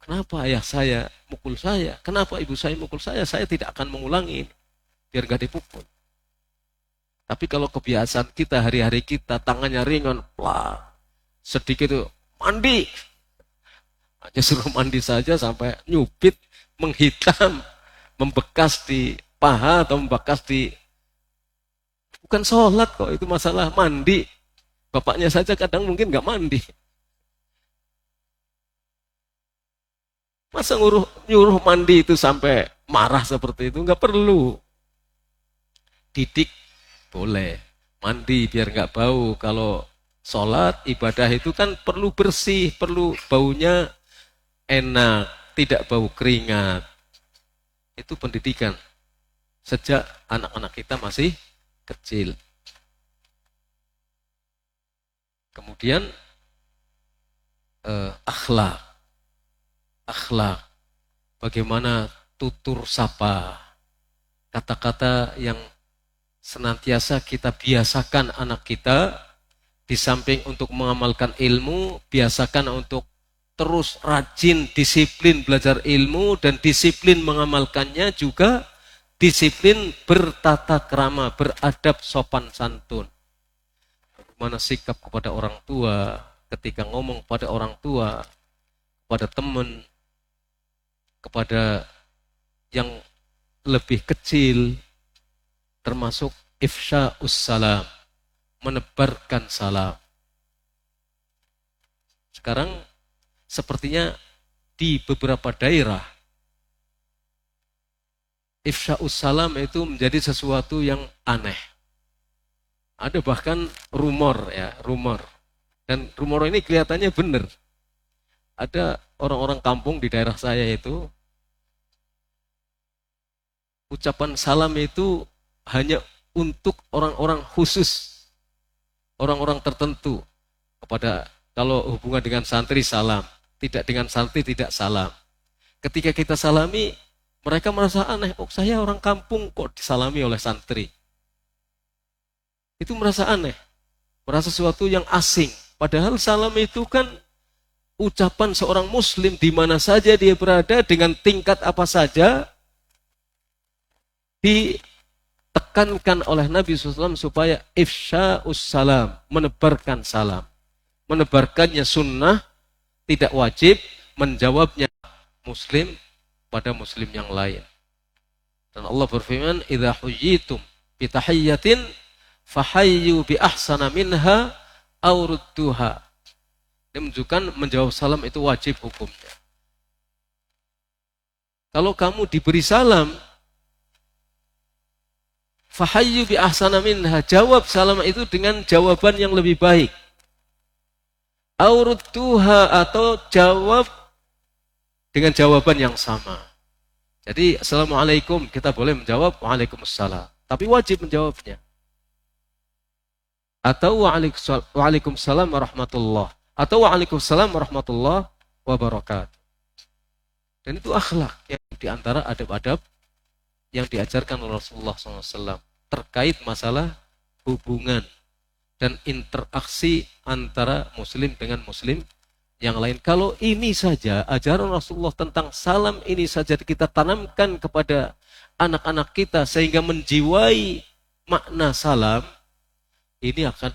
B: kenapa ayah saya mukul saya? Kenapa ibu saya mukul saya? Saya tidak akan mengulangi biar gak dipukul. Tapi kalau kebiasaan kita hari-hari kita tangannya ringan, sedikit itu mandi. Aja suruh mandi saja sampai nyubit, menghitam, membekas di paha atau membekas di, bukan sholat kok, itu masalah mandi. Bapaknya saja kadang mungkin nggak mandi. Masa nyuruh mandi itu sampai marah seperti itu? Nggak perlu. Didik boleh. Mandi biar nggak bau. Kalau sholat, ibadah itu kan perlu bersih, perlu baunya enak, tidak bau keringat. Itu pendidikan. Sejak anak-anak kita masih kecil. Kemudian akhlak, bagaimana tutur sapa, kata-kata yang senantiasa kita biasakan anak kita, di samping untuk mengamalkan ilmu, biasakan untuk terus rajin, disiplin belajar ilmu, dan disiplin mengamalkannya juga disiplin bertata krama, beradab sopan santun. Bagaimana sikap kepada orang tua, ketika ngomong pada orang tua, kepada teman, kepada yang lebih kecil, termasuk ifsya'us salam, menebarkan salam. Sekarang sepertinya di beberapa daerah, ifsya'us salam itu menjadi sesuatu yang aneh. Ada bahkan rumor. Dan rumor ini kelihatannya benar. Ada orang-orang kampung di daerah saya itu, ucapan salam itu hanya untuk orang-orang khusus, orang-orang tertentu. Kepada, kalau hubungan dengan santri salam, tidak dengan santri tidak salam. Ketika kita salami, mereka merasa aneh, oh saya orang kampung kok disalami oleh santri. Itu merasa aneh, merasa sesuatu yang asing. Padahal salam itu kan ucapan seorang muslim di mana saja dia berada, dengan tingkat apa saja, ditekankan oleh Nabi SAW supaya ifsya'us salam, menebarkan salam. Menebarkannya sunnah, tidak wajib, menjawabnya muslim pada muslim yang lain. Dan Allah berfirman, idza huyitum bi tahiyyatin fahayyu bi ahsana minha aw rudduha. Ini menunjukkan menjawab salam itu wajib hukumnya. Kalau kamu diberi salam, fahayyu bi ahsana minha, jawab salam itu dengan jawaban yang lebih baik. Aw rudduha, atau jawab dengan jawaban yang sama. Jadi assalamualaikum, kita boleh menjawab waalaikumsalam, tapi wajib menjawabnya. Atau waalaikumsalam warahmatullah, atau waalaikumsalam warahmatullah wabarakatuh. Dan itu akhlak yang diantara adab-adab yang diajarkan oleh Rasulullah SAW terkait masalah hubungan dan interaksi antara muslim dengan muslim yang lain. Kalau ini saja, ajaran Rasulullah tentang salam ini saja kita tanamkan kepada anak-anak kita sehingga menjiwai makna salam ini akan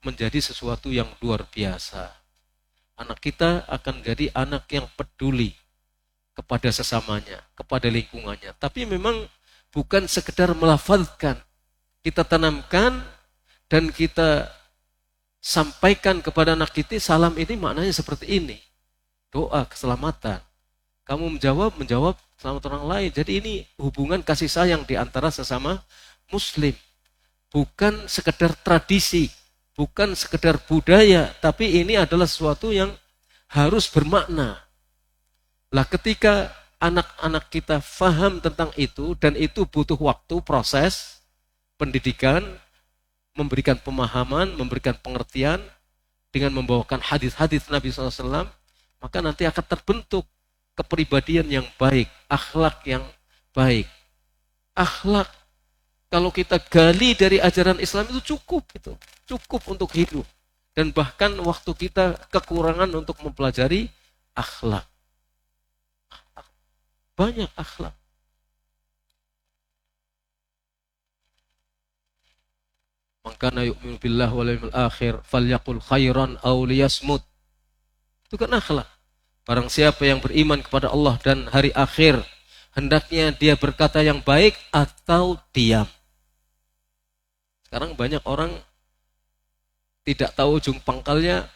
B: menjadi sesuatu yang luar biasa. Anak kita akan jadi anak yang peduli kepada sesamanya, kepada lingkungannya. Tapi memang bukan sekedar melafazkan. Kita tanamkan dan kita sampaikan kepada anak kita, salam ini maknanya seperti ini. Doa keselamatan. Kamu menjawab selamat orang lain. Jadi ini hubungan kasih sayang di antara sesama muslim. Bukan sekedar tradisi, bukan sekedar budaya, tapi ini adalah sesuatu yang harus bermakna. Lah ketika anak-anak kita faham tentang itu, dan itu butuh waktu, proses pendidikan, memberikan pemahaman, memberikan pengertian, dengan membawakan hadis-hadis Nabi SAW, maka nanti akan terbentuk kepribadian yang baik, akhlak yang baik. Akhlak, kalau kita gali dari ajaran Islam itu cukup untuk hidup. Dan bahkan waktu kita kekurangan untuk mempelajari akhlak. Banyak akhlak. Man kana yu'minu billahi wal yawmil akhir falyaqul khairan aw liyasmut. Itu kan akhlak. Barang siapa yang beriman kepada Allah dan hari akhir, hendaknya dia berkata yang baik atau diam. Sekarang banyak orang tidak tahu ujung pangkalnya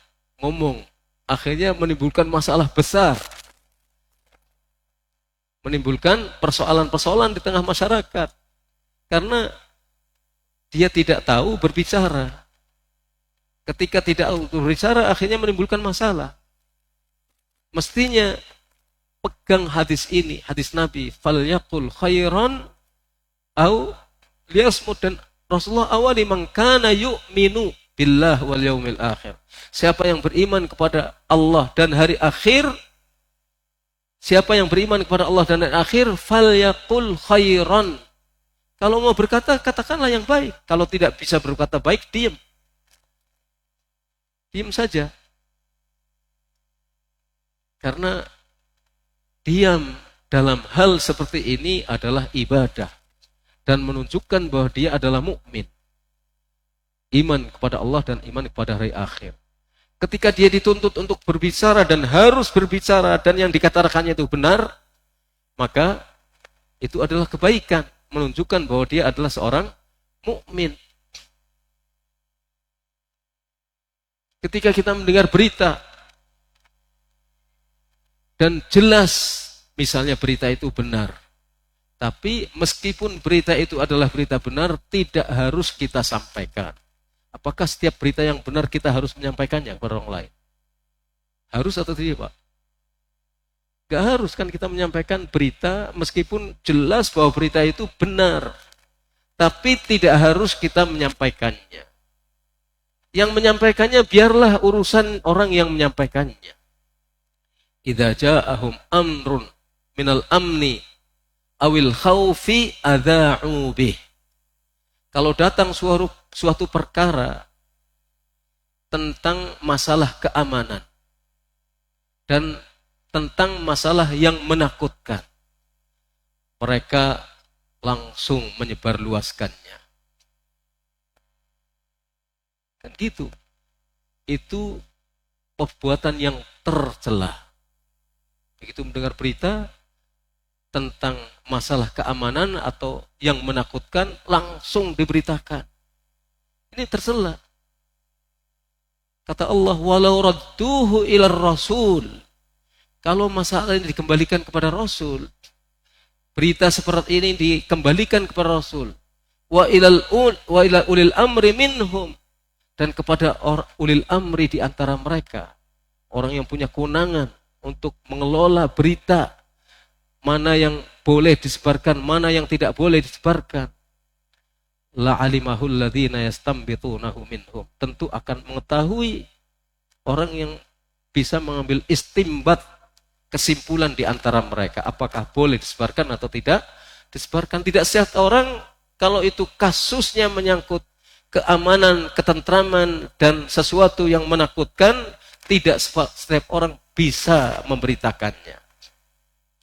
B: ngomong. Akhirnya menimbulkan masalah besar. Menimbulkan persoalan-persoalan di tengah masyarakat. Karena dia tidak tahu berbicara. Ketika tidak tahu berbicara, akhirnya menimbulkan masalah. Mestinya pegang hadis ini, hadis Nabi, falyaqul khairan au liyasmut, dan Rasulullah awali man kana yu'minu billah wal yaumil akhir. Siapa yang beriman kepada Allah dan hari akhir, siapa yang beriman kepada Allah dan hari akhir, falyaqul khairan. Kalau mau berkata, katakanlah yang baik. Kalau tidak bisa berkata baik, diam. Diam saja. Karena diam dalam hal seperti ini adalah ibadah. Dan menunjukkan bahwa dia adalah mukmin, iman kepada Allah dan iman kepada hari akhir. Ketika dia dituntut untuk berbicara dan harus berbicara dan yang dikatakannya itu benar, maka itu adalah kebaikan, menunjukkan bahwa dia adalah seorang mukmin. Ketika kita mendengar berita dan jelas misalnya berita itu benar, tapi meskipun berita itu adalah berita benar, tidak harus kita sampaikan. Apakah setiap berita yang benar kita harus menyampaikannya kepada orang lain? Harus atau tidak, Pak? Gak harus kan kita menyampaikan berita meskipun jelas bahwa berita itu benar. Tapi tidak harus kita menyampaikannya. Yang menyampaikannya biarlah urusan orang yang menyampaikannya. Idza ja'ahum amrun minal amni awil khaufi adza'u bih. Kalau datang suatu perkara tentang masalah keamanan dan tentang masalah yang menakutkan, mereka langsung menyebarluaskannya. Kan gitu. Itu perbuatan yang tercela. Begitu mendengar berita tentang masalah keamanan atau yang menakutkan, langsung diberitakan. Ini tercela. Kata Allah, walau radduhu ilar rasul. Kalau masalah ini dikembalikan kepada Rasul, berita seperti ini dikembalikan kepada Rasul, wa ila ulil amri minhum, dan kepada ulil amri di antara mereka, orang yang punya kewenangan untuk mengelola berita, mana yang boleh disebarkan, mana yang tidak boleh disebarkan. La'alimahul ladzina yastambitunahu minhum. Tentu akan mengetahui orang yang bisa mengambil istimbat, kesimpulan di antara mereka. Apakah boleh disebarkan atau tidak disebarkan. Tidak sehat orang kalau itu kasusnya menyangkut keamanan, ketentraman, dan sesuatu yang menakutkan, tidak setiap orang bisa memberitakannya.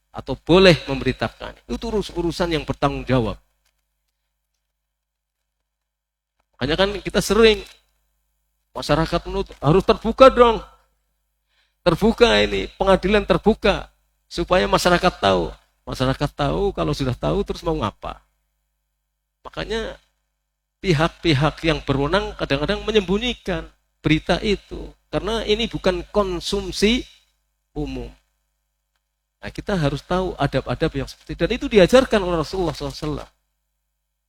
B: Atau boleh memberitakan. Itu urusan yang bertanggung jawab. Hanya kan kita sering, masyarakat menuntut, harus terbuka dong. Terbuka ini, pengadilan terbuka. Supaya masyarakat tahu. Masyarakat tahu, kalau sudah tahu terus mau ngapa. Makanya pihak-pihak yang berwenang kadang-kadang menyembunyikan berita itu. Karena ini bukan konsumsi umum. Nah, kita harus tahu adab-adab yang seperti itu. Dan itu diajarkan oleh Rasulullah SAW.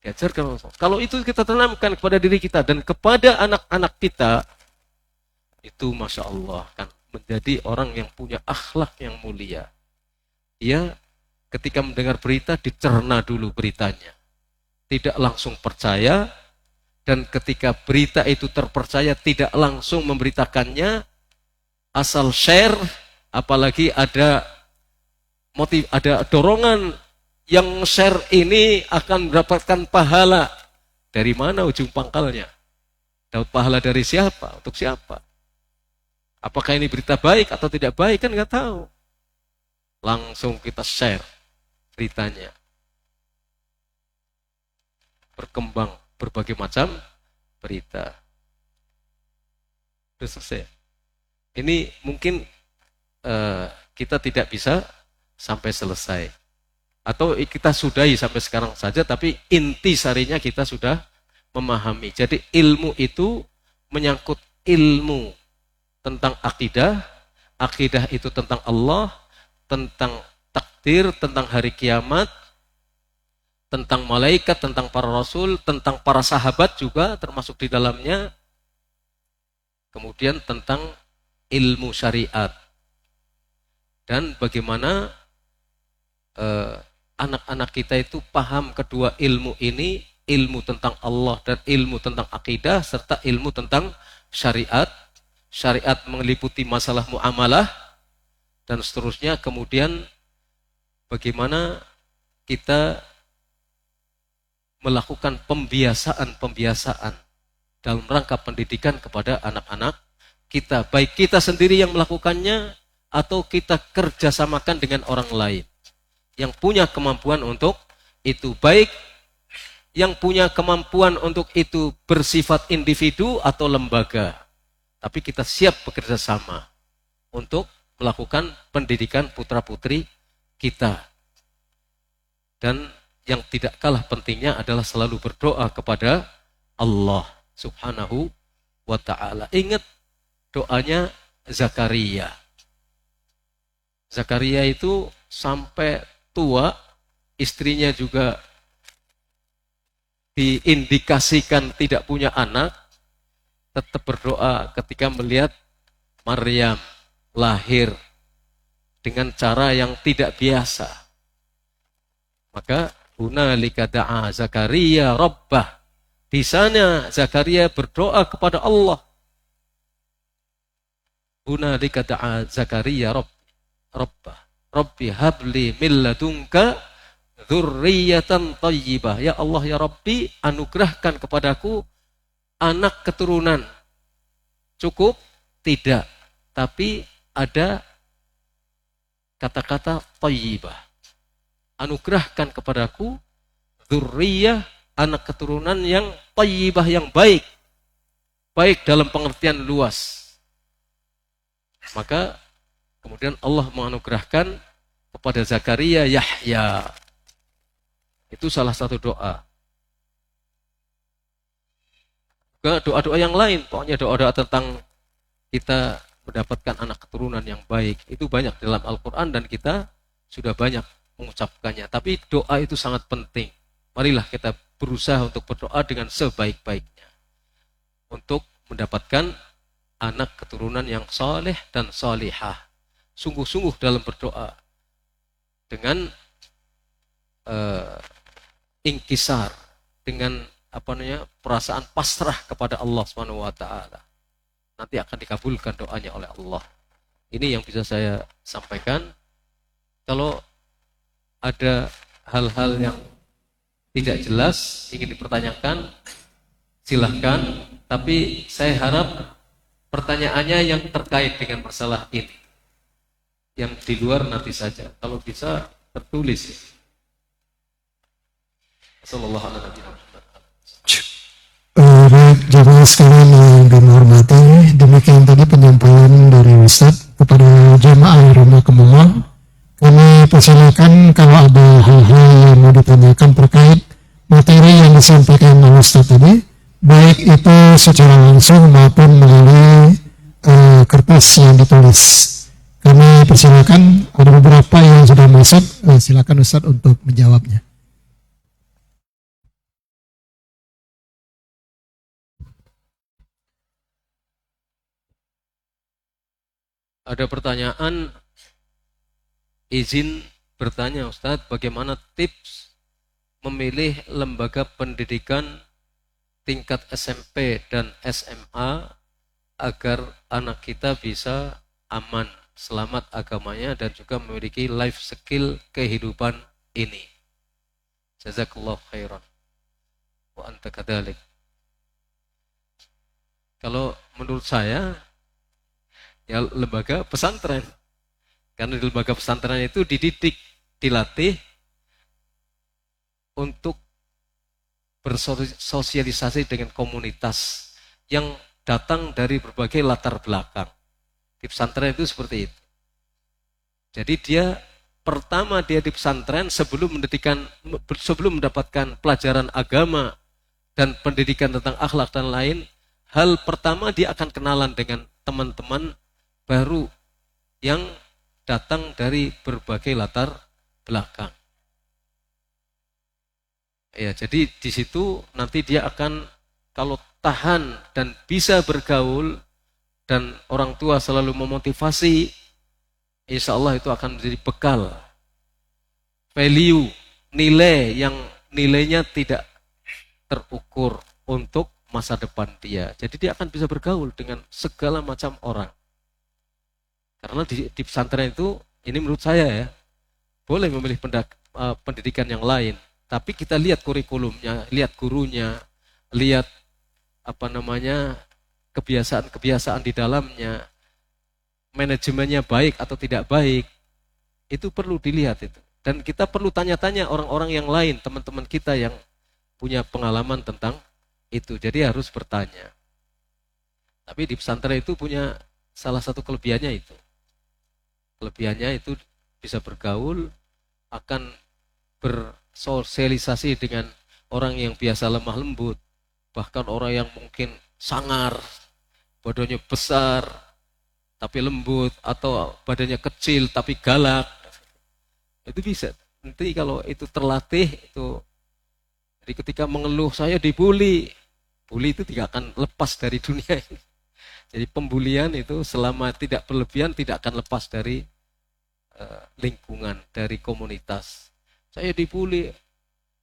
B: Diajarkan oleh Rasulullah. Kalau itu kita tanamkan kepada diri kita dan kepada anak-anak kita, itu Masya Allah kan menjadi orang yang punya akhlak yang mulia. Dia ketika mendengar berita dicerna dulu beritanya. Tidak langsung percaya, dan ketika berita itu terpercaya tidak langsung memberitakannya, asal share, apalagi ada dorongan yang share ini akan mendapatkan pahala. Dari mana ujung pangkalnya? Dapat pahala dari siapa? Untuk siapa? Apakah ini berita baik atau tidak baik? Kan nggak tahu. Langsung kita share beritanya. Berkembang berbagai macam berita. Sudah selesai. Ini mungkin kita tidak bisa sampai selesai. Atau kita sudahi sampai sekarang saja, tapi inti sarinya kita sudah memahami. Jadi ilmu itu menyangkut ilmu tentang akidah. Akidah itu tentang Allah, tentang takdir, tentang hari kiamat, tentang malaikat, tentang para rasul, tentang para sahabat juga termasuk di dalamnya. Kemudian tentang ilmu syariat. Dan bagaimana anak-anak kita itu paham kedua ilmu ini, ilmu tentang Allah dan ilmu tentang akidah, serta ilmu tentang syariat. Syariat meliputi masalah muamalah, dan seterusnya. Kemudian bagaimana kita melakukan pembiasaan dalam rangka pendidikan kepada anak-anak kita. Baik kita sendiri yang melakukannya, atau kita kerjasamakan dengan orang lain yang punya kemampuan untuk itu. Baik yang punya kemampuan untuk itu bersifat individu atau lembaga. Tapi kita siap bekerja sama untuk melakukan pendidikan putra-putri kita. Dan yang tidak kalah pentingnya adalah selalu berdoa kepada Allah Subhanahu wa ta'ala. Ingat doanya Zakaria. Zakaria itu sampai tua, istrinya juga diindikasikan tidak punya anak, tetap berdoa ketika melihat Maryam lahir dengan cara yang tidak biasa. Maka hunalika da'a Zakaria rabbah. Di sana Zakaria berdoa kepada Allah. Hunalika da'a Zakaria rabbah. Rabbi habli min ladunka dzurriyyatan thayyibah. Ya Allah ya Rabbi, anugerahkan kepadaku anak keturunan. Cukup? Tidak. Tapi ada kata-kata thayyibah. Anugerahkan kepadaku dzurriyyah, anak keturunan yang thayyibah, yang baik. Baik dalam pengertian luas. Maka kemudian Allah menganugerahkan kepada Zakaria Yahya. Itu salah satu doa. Doa-doa yang lain, pokoknya doa-doa tentang kita mendapatkan anak keturunan yang baik. Itu banyak dalam Al-Quran dan kita sudah banyak mengucapkannya. Tapi doa itu sangat penting. Marilah kita berusaha untuk berdoa dengan sebaik-baiknya. Untuk mendapatkan anak keturunan yang soleh dan solihah. Sungguh-sungguh dalam berdoa dengan ingkisar, dengan perasaan pasrah kepada Allah Subhanahu wa taala. Nanti akan dikabulkan doanya oleh Allah. Ini yang bisa saya sampaikan. Kalau ada hal-hal yang tidak jelas ingin dipertanyakan, silahkan. Tapi saya harap pertanyaannya yang terkait dengan masalah ini. Yang di luar nanti saja. Kalau bisa tertulis. Sallallahu alaihi wasallam.
C: Jamaah sekalian yang kami hormati, demikian tadi penyampaian dari Ustadz kepada jamaah rahimakumullah. Kami persilakan kalau ada hal-hal yang mau ditanyakan terkait materi yang disampaikan oleh Ustadz tadi, baik itu secara langsung maupun melalui kertas yang ditulis. Kami persilakan, ada beberapa yang sudah masuk, silakan Ustadz untuk menjawabnya.
B: Ada pertanyaan, izin bertanya Ustadz, bagaimana tips memilih lembaga pendidikan tingkat SMP dan SMA agar anak kita bisa aman, selamat agamanya, dan juga memiliki life skill kehidupan ini. Jazakallah khairan. Wa anta kadalik. Kalau menurut saya, ya lembaga pesantren. Karena di lembaga pesantren itu dididik, dilatih untuk bersosialisasi dengan komunitas yang datang dari berbagai latar belakang. Di pesantren itu seperti itu. Jadi pertama dia di pesantren sebelum mendapatkan pelajaran agama dan pendidikan tentang akhlak dan lain, hal pertama dia akan kenalan dengan teman-teman baru yang datang dari berbagai latar belakang. Ya, jadi di situ nanti dia akan, kalau tahan dan bisa bergaul dan orang tua selalu memotivasi, insya Allah itu akan menjadi bekal, value, nilai yang nilainya tidak terukur untuk masa depan dia. Jadi dia akan bisa bergaul dengan segala macam orang. Karena di pesantren itu, ini menurut saya ya, boleh memilih pendidikan yang lain. Tapi kita lihat kurikulumnya, lihat gurunya, lihat kebiasaan-kebiasaan di dalamnya, manajemennya baik atau tidak baik, itu perlu dilihat itu. Dan kita perlu tanya-tanya orang-orang yang lain, teman-teman kita yang punya pengalaman tentang itu. Jadi harus bertanya. Tapi di pesantren itu punya salah satu kelebihannya itu. Kelebihannya itu bisa bergaul, akan bersosialisasi dengan orang yang biasa lemah lembut, bahkan orang yang mungkin sangar, badannya besar tapi lembut, atau badannya kecil tapi galak. Itu bisa. Nanti kalau itu terlatih, itu jadi ketika mengeluh saya dibully, bully itu tidak akan lepas dari dunia ini. Jadi pembulian itu selama tidak berlebihan tidak akan lepas dari lingkungan, dari komunitas. Saya dibully,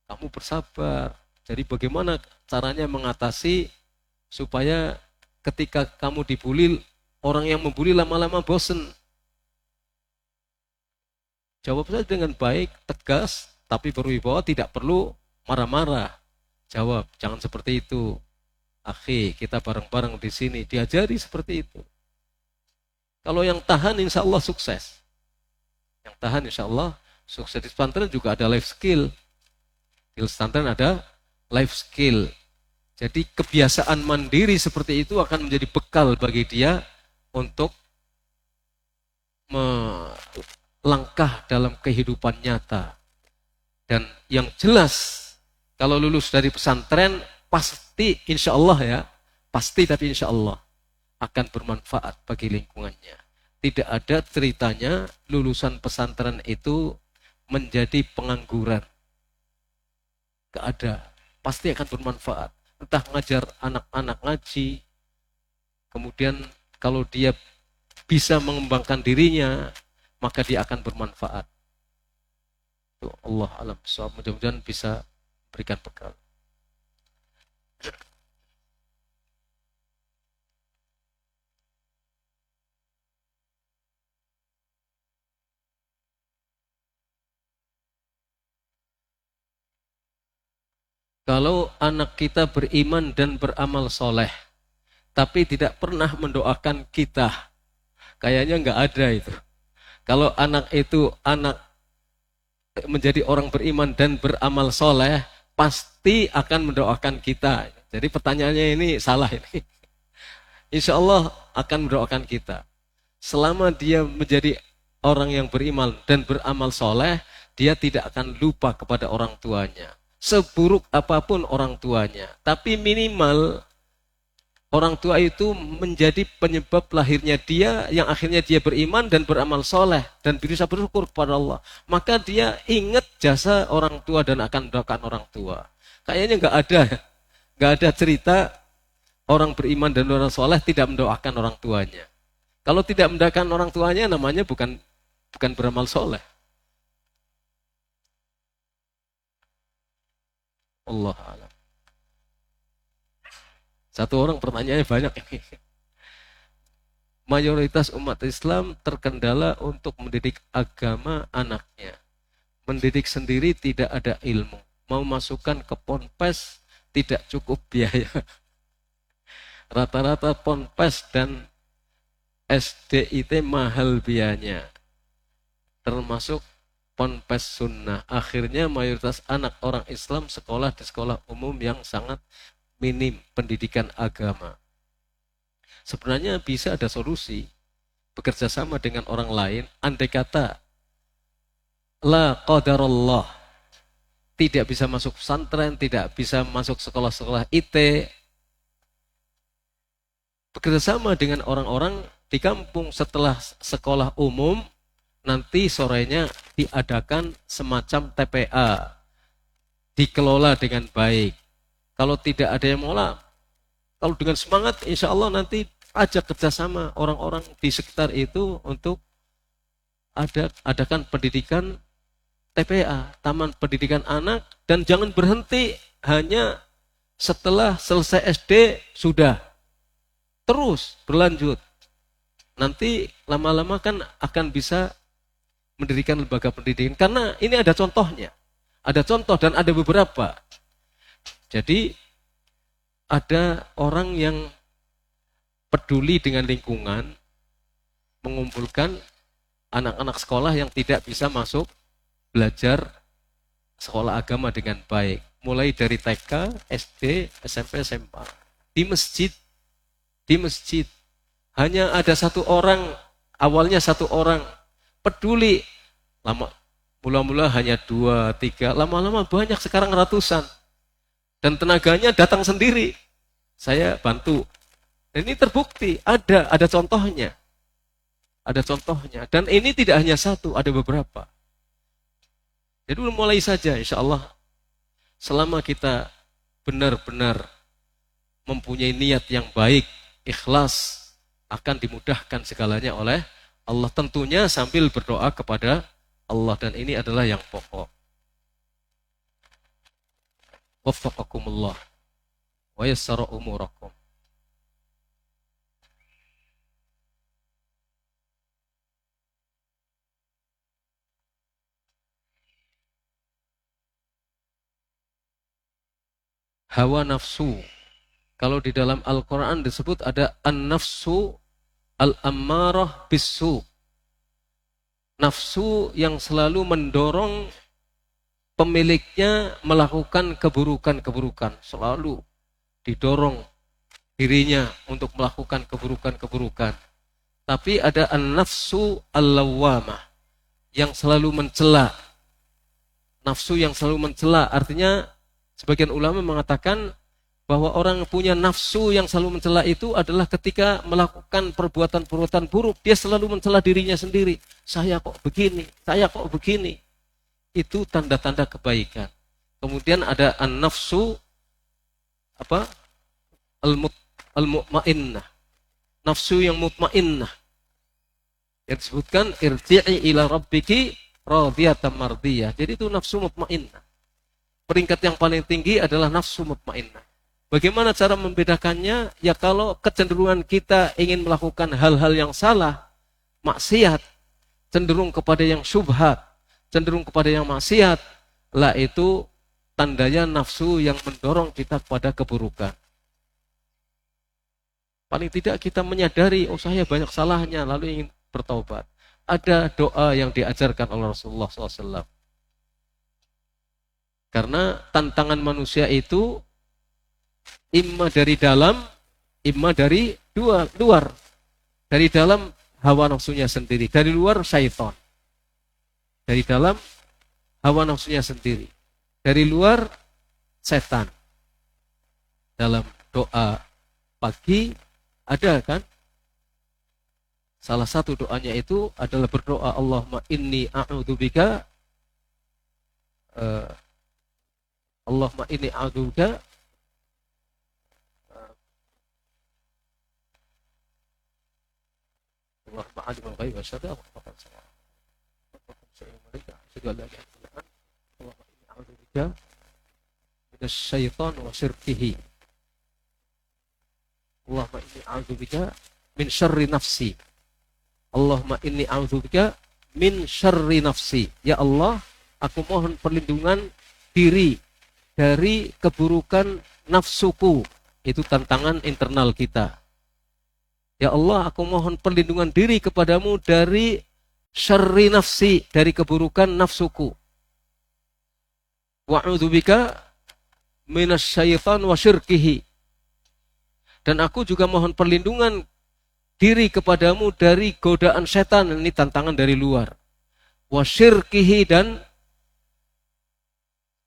B: kamu bersabar. Jadi bagaimana caranya mengatasi supaya ketika kamu dibully, orang yang membuli lama-lama bosen. Jawab saja dengan baik, tegas, tapi berwibawa, tidak perlu marah-marah. Jawab, jangan seperti itu. Akhi, kita bareng-bareng di sini, diajari seperti itu. Kalau yang tahan, insya Allah sukses. Yang tahan, insya Allah sukses. Di pesantren juga ada life skill. Di pesantren ada life skill. Jadi kebiasaan mandiri seperti itu akan menjadi bekal bagi dia untuk melangkah dalam kehidupan nyata. Dan yang jelas, kalau lulus dari pesantren, pasti insya Allah ya, pasti tapi insya Allah akan bermanfaat bagi lingkungannya. Tidak ada ceritanya lulusan pesantren itu menjadi pengangguran. Gak ada, pasti akan bermanfaat. Entah ngajar anak-anak ngaji, kemudian kalau dia bisa mengembangkan dirinya, maka dia akan bermanfaat. Itu Allah alam. So, mudah-mudahan bisa berikan bekal. Kalau anak kita beriman dan beramal soleh, tapi tidak pernah mendoakan kita, kayaknya nggak ada itu. Kalau anak itu menjadi orang beriman dan beramal soleh, pasti akan mendoakan kita. Jadi pertanyaannya ini salah ini. Insya Allah akan mendoakan kita. Selama dia menjadi orang yang beriman dan beramal soleh, dia tidak akan lupa kepada orang tuanya. Seburuk apapun orang tuanya. Tapi minimal orang tua itu menjadi penyebab lahirnya dia, yang akhirnya dia beriman dan beramal soleh dan bisa bersyukur kepada Allah. Maka dia ingat jasa orang tua dan akan mendoakan orang tua. Kayaknya nggak ada cerita orang beriman dan orang soleh tidak mendoakan orang tuanya. Kalau tidak mendoakan orang tuanya, namanya bukan beramal soleh. Allah alam. Satu orang pertanyaannya banyak ini. Mayoritas umat Islam terkendala untuk mendidik agama anaknya. Mendidik sendiri tidak ada ilmu. Mau masukkan ke ponpes tidak cukup biaya. Rata-rata ponpes dan SDIT mahal biayanya. Termasuk ponpes sunnah. Akhirnya mayoritas anak orang Islam sekolah di sekolah umum yang sangat minim pendidikan agama. Sebenarnya bisa ada solusi. Bekerja sama dengan orang lain. Andai kata la qadarullah tidak bisa masuk pesantren, tidak bisa masuk sekolah-sekolah IT, bekerjasama dengan orang-orang di kampung setelah sekolah umum, nanti sorenya diadakan semacam TPA, dikelola dengan baik. Kalau tidak ada yang mengelola, kalau dengan semangat, insya Allah nanti ajak kerjasama orang-orang di sekitar itu untuk adakan pendidikan TPA, Taman Pendidikan Anak, dan jangan berhenti hanya setelah selesai SD sudah. Terus berlanjut. Nanti lama-lama kan akan bisa mendirikan lembaga pendidikan. Karena ini ada contohnya. Ada contoh dan ada beberapa. Jadi ada orang yang peduli dengan lingkungan, mengumpulkan anak-anak sekolah yang tidak bisa masuk belajar sekolah agama dengan baik. Mulai dari TK, SD, SMP, SMA. Di masjid hanya ada satu orang, awalnya satu orang peduli, mula-mula hanya 2, 3, lama-lama banyak, sekarang ratusan, dan tenaganya datang sendiri, saya bantu. Dan ini terbukti, ada contohnya, dan ini tidak hanya satu, ada beberapa. Jadi mulai saja, insya Allah, selama kita benar-benar mempunyai niat yang baik, ikhlas, akan dimudahkan segalanya oleh Allah, tentunya sambil berdoa kepada Allah, dan ini adalah yang pokok. Waffaqakumullah wa yassara umurakum. Hawa nafsu. Kalau di dalam Al-Quran disebut ada an-nafsu al-ammarah bisu. Nafsu yang selalu mendorong pemiliknya melakukan keburukan-keburukan. Selalu didorong dirinya untuk melakukan keburukan-keburukan. Tapi ada an-nafsu al-lawwamah yang selalu mencela. Nafsu yang selalu mencela, artinya sebagian ulama mengatakan bahwa orang punya nafsu yang selalu mencela itu adalah ketika melakukan perbuatan-perbuatan buruk, dia selalu mencela dirinya sendiri. Saya kok begini, saya kok begini. Itu tanda-tanda kebaikan. Kemudian ada an-nafsu al-mutmainnah. Nafsu yang mutmainnah. Yang disebutkan irji'i ila rabbiki radiyatan mardiyah. Jadi itu nafsu mutmainnah. Peringkat yang paling tinggi adalah nafsu mutmainnah. Bagaimana cara membedakannya? Ya kalau kecenderungan kita ingin melakukan hal-hal yang salah, maksiat, cenderung kepada yang syubhat, cenderung kepada yang maksiat, lah itu tandanya nafsu yang mendorong kita kepada keburukan. Paling tidak kita menyadari, oh saya banyak salahnya, lalu ingin bertaubat. Ada doa yang diajarkan oleh Rasulullah SAW. Karena tantangan manusia itu Imma dari dalam, imma dari luar. Dari dalam hawa nafsunya sendiri, dari luar syaitan. Dari dalam hawa nafsunya sendiri, dari luar setan. Dalam doa pagi ada kan? Salah satu doanya itu adalah berdoa, Allahumma inni a'udzubika Allahumma inni a'udzubika Allahumma alimul ghaib wa syahada Allahumma inni a'udzubika minasyaiton wa syirkihi. Allahumma inni a'udzubika min syarri nafsi. Allahumma inni a'udzubika min syarri nafsi. Ya Allah, aku mohon perlindungan diri dari keburukan nafsuku. Itu tantangan internal kita. Ya Allah, aku mohon perlindungan diri kepadamu dari syarri nafsi, dari keburukan nafsuku. Wa'udzubika minasyaiton wa syirkihi. Dan aku juga mohon perlindungan diri kepadamu dari godaan setan. Ini tantangan dari luar. Wa syirkihi, dan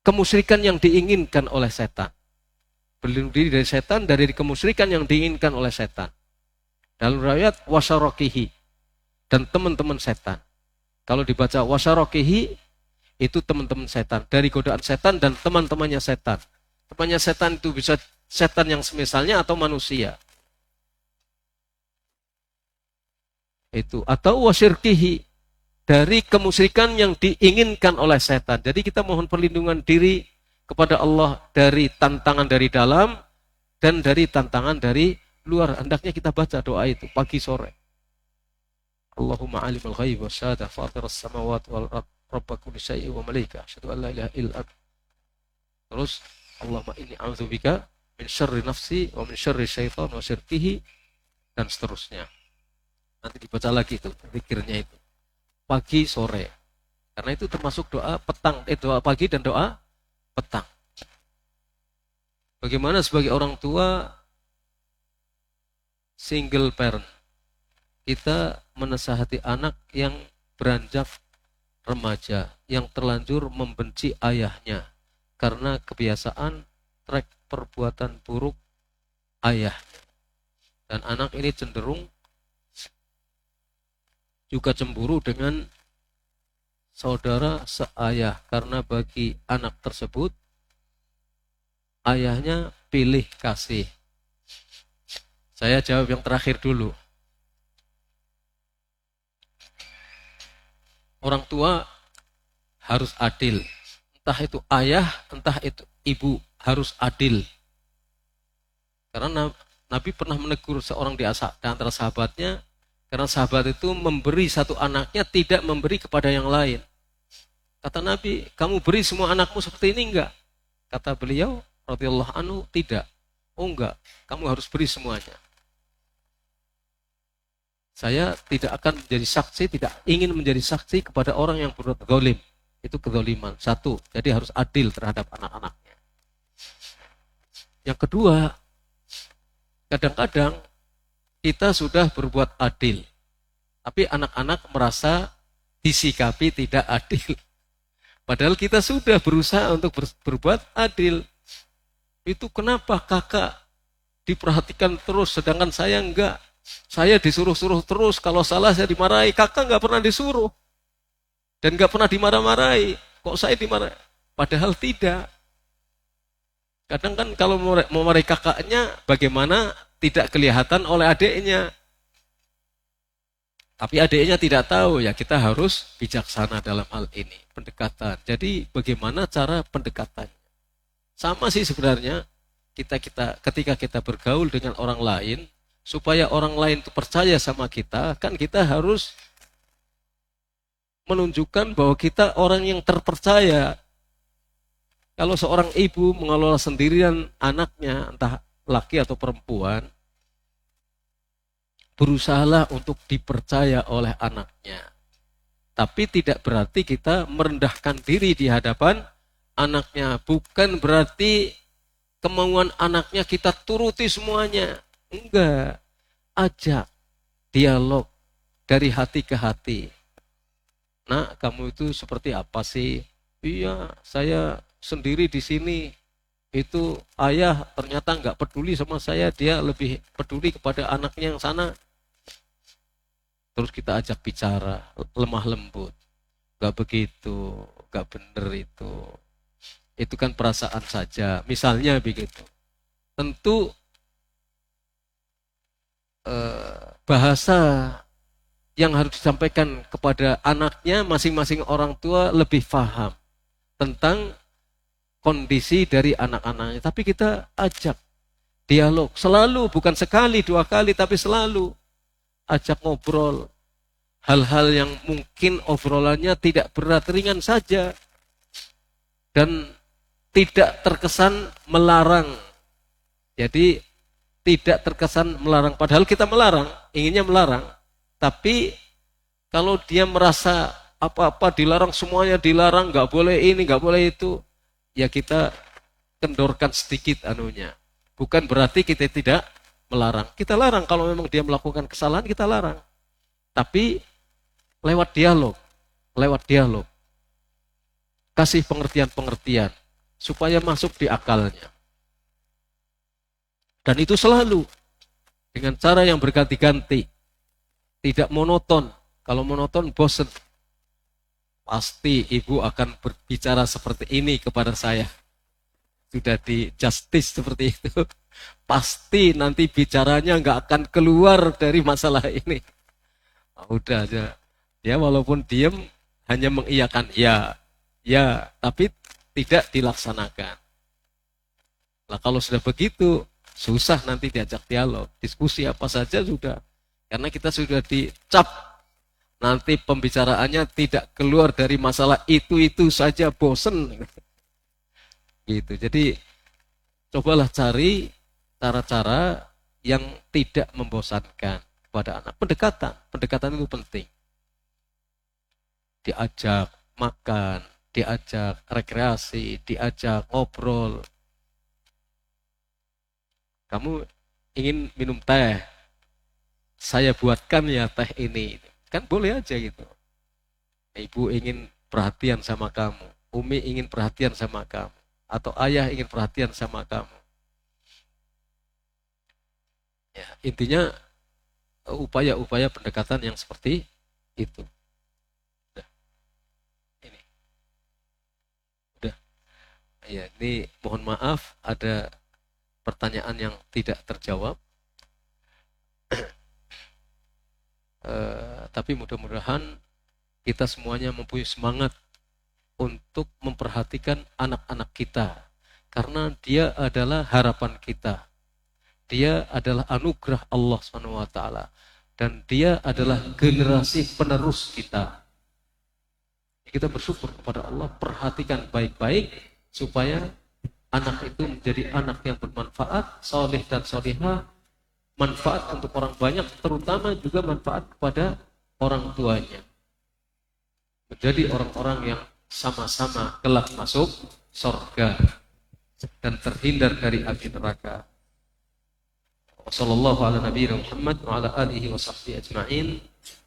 B: kemusyrikan yang diinginkan oleh setan. Berlindung diri dari setan, dari kemusyrikan yang diinginkan oleh setan. Dalam riwayat wasyarokihi, dan teman-teman setan. Kalau dibaca wasyarokihi, itu teman-teman setan. Dari godaan setan dan teman-temannya setan. Temannya setan itu bisa setan yang semisalnya atau manusia. Itu. Atau wasyirkihi, dari kemusyrikan yang diinginkan oleh setan. Jadi kita mohon perlindungan diri kepada Allah dari tantangan dari dalam dan dari tantangan dari luar. Hendaknya kita baca doa itu pagi sore. Allahumma alimul ghaib wa syahada fatiras samawati wal ard rabba kulli syai'in wa malaika asyhadu an la ilaha illa anta. Terus Allahumma inni a'udzubika min syarri nafsi wa min syarri syaitan wa syirkihi, dan seterusnya. Nanti dibaca lagi itu zikirnya itu pagi sore. Karena itu termasuk doa petang, doa pagi dan doa petang. Bagaimana sebagai orang tua single parent, kita menasihati anak yang beranjak remaja, yang terlanjur membenci ayahnya karena kebiasaan trek perbuatan buruk ayahnya. Dan anak ini cenderung juga cemburu dengan saudara seayah, karena bagi anak tersebut ayahnya pilih kasih. Saya jawab yang terakhir dulu. Orang tua harus adil. Entah itu ayah, entah itu ibu, harus adil. Karena Nabi pernah menegur seorang di antara sahabatnya, karena sahabat itu memberi satu anaknya, tidak memberi kepada yang lain. Kata Nabi, kamu beri semua anakmu seperti ini enggak? Kata beliau, radhiyallahu anhu, tidak. Oh enggak, kamu harus beri semuanya. Saya tidak akan menjadi saksi, tidak ingin menjadi saksi kepada orang yang berbuat zalim. Itu kezaliman. Satu, jadi harus adil terhadap anak-anaknya. Yang kedua, kadang-kadang kita sudah berbuat adil, tapi anak-anak merasa disikapi tidak adil. Padahal kita sudah berusaha untuk berbuat adil. Itu kenapa kakak diperhatikan terus, sedangkan saya enggak? Saya disuruh-suruh terus, kalau salah saya dimarahi. Kakak nggak pernah disuruh dan nggak pernah dimarah-marahi. Kok saya dimarahi? Padahal tidak. Kadang kan kalau mau marahi kakaknya, bagaimana tidak kelihatan oleh adiknya. Tapi adiknya tidak tahu, ya kita harus bijaksana dalam hal ini. Pendekatan. Jadi bagaimana cara pendekatannya? Sama sih sebenarnya ketika kita bergaul dengan orang lain, supaya orang lain itu percaya sama kita, kan kita harus menunjukkan bahwa kita orang yang terpercaya. Kalau seorang ibu mengelola sendirian anaknya, entah laki atau perempuan, berusahalah untuk dipercaya oleh anaknya. Tapi tidak berarti kita merendahkan diri di hadapan anaknya. Bukan berarti kemauan anaknya kita turuti semuanya. Enggak. Ajak dialog dari hati ke hati. Nah, kamu itu seperti apa sih? Iya, saya sendiri di sini. Itu ayah ternyata nggak peduli sama saya, dia lebih peduli kepada anaknya yang sana. Terus kita ajak bicara, lemah lembut. Nggak begitu, nggak bener itu. Itu kan perasaan saja, misalnya begitu. Tentu bahasa yang harus disampaikan kepada anaknya, masing-masing orang tua lebih paham tentang kondisi dari anak-anaknya. Tapi kita ajak dialog, selalu, bukan sekali, 2 kali, tapi selalu. Ajak ngobrol, hal-hal yang mungkin obrolannya tidak berat, ringan saja. Dan tidak terkesan melarang. Jadi tidak terkesan melarang, padahal kita melarang, inginnya melarang. Tapi kalau dia merasa apa-apa dilarang, semuanya dilarang, nggak boleh ini, nggak boleh itu, ya kita kendorkan sedikit anunya. Bukan berarti kita tidak melarang. Kita larang kalau memang dia melakukan kesalahan, kita larang. Tapi lewat dialog. Kasih pengertian-pengertian supaya masuk di akalnya. Dan itu selalu dengan cara yang berganti-ganti. Tidak monoton. Kalau monoton bosan. Pasti ibu akan berbicara seperti ini kepada saya. Sudah di justice seperti itu. Pasti nanti bicaranya nggak akan keluar dari masalah ini. Nah, udah aja. Ya walaupun diem hanya mengiyakan ya, tapi tidak dilaksanakan. Nah kalau sudah begitu, susah nanti diajak dialog, diskusi apa saja sudah. Karena kita sudah dicap, nanti pembicaraannya tidak keluar dari masalah itu saja, bosen. Gitu. Jadi cobalah cari cara-cara yang tidak membosankan kepada anak. Pendekatan itu penting. Diajak makan, diajak rekreasi, diajak ngobrol. Kamu ingin minum teh, saya buatkan ya teh ini. Kan boleh aja gitu. Ibu ingin perhatian sama kamu, Umi ingin perhatian sama kamu, atau ayah ingin perhatian sama kamu. Ya, intinya upaya-upaya pendekatan yang seperti itu. Ya, ini mohon maaf ada pertanyaan yang tidak terjawab. Tapi mudah-mudahan kita semuanya mempunyai semangat untuk memperhatikan anak-anak kita. Karena dia adalah harapan kita. Dia adalah anugerah Allah SWT. Dan dia adalah generasi penerus kita. Kita bersyukur kepada Allah, perhatikan baik-baik supaya anak itu menjadi anak yang bermanfaat, soleh dan solihah, manfaat untuk orang banyak, terutama juga manfaat kepada orang tuanya. Menjadi orang-orang yang sama-sama kelak masuk surga dan terhindar dari api neraka. Wassallallahu ala nabiyina Muhammad wa ala alihi wa sahbihi ajma'in.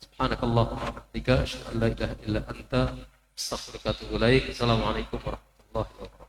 B: Subhanakallahumma wa bihamdika asyhadu an la ilaha illa anta astaghfiruka wa atubu ilaik. Assalamualaikum warahmatullahi wabarakatuh.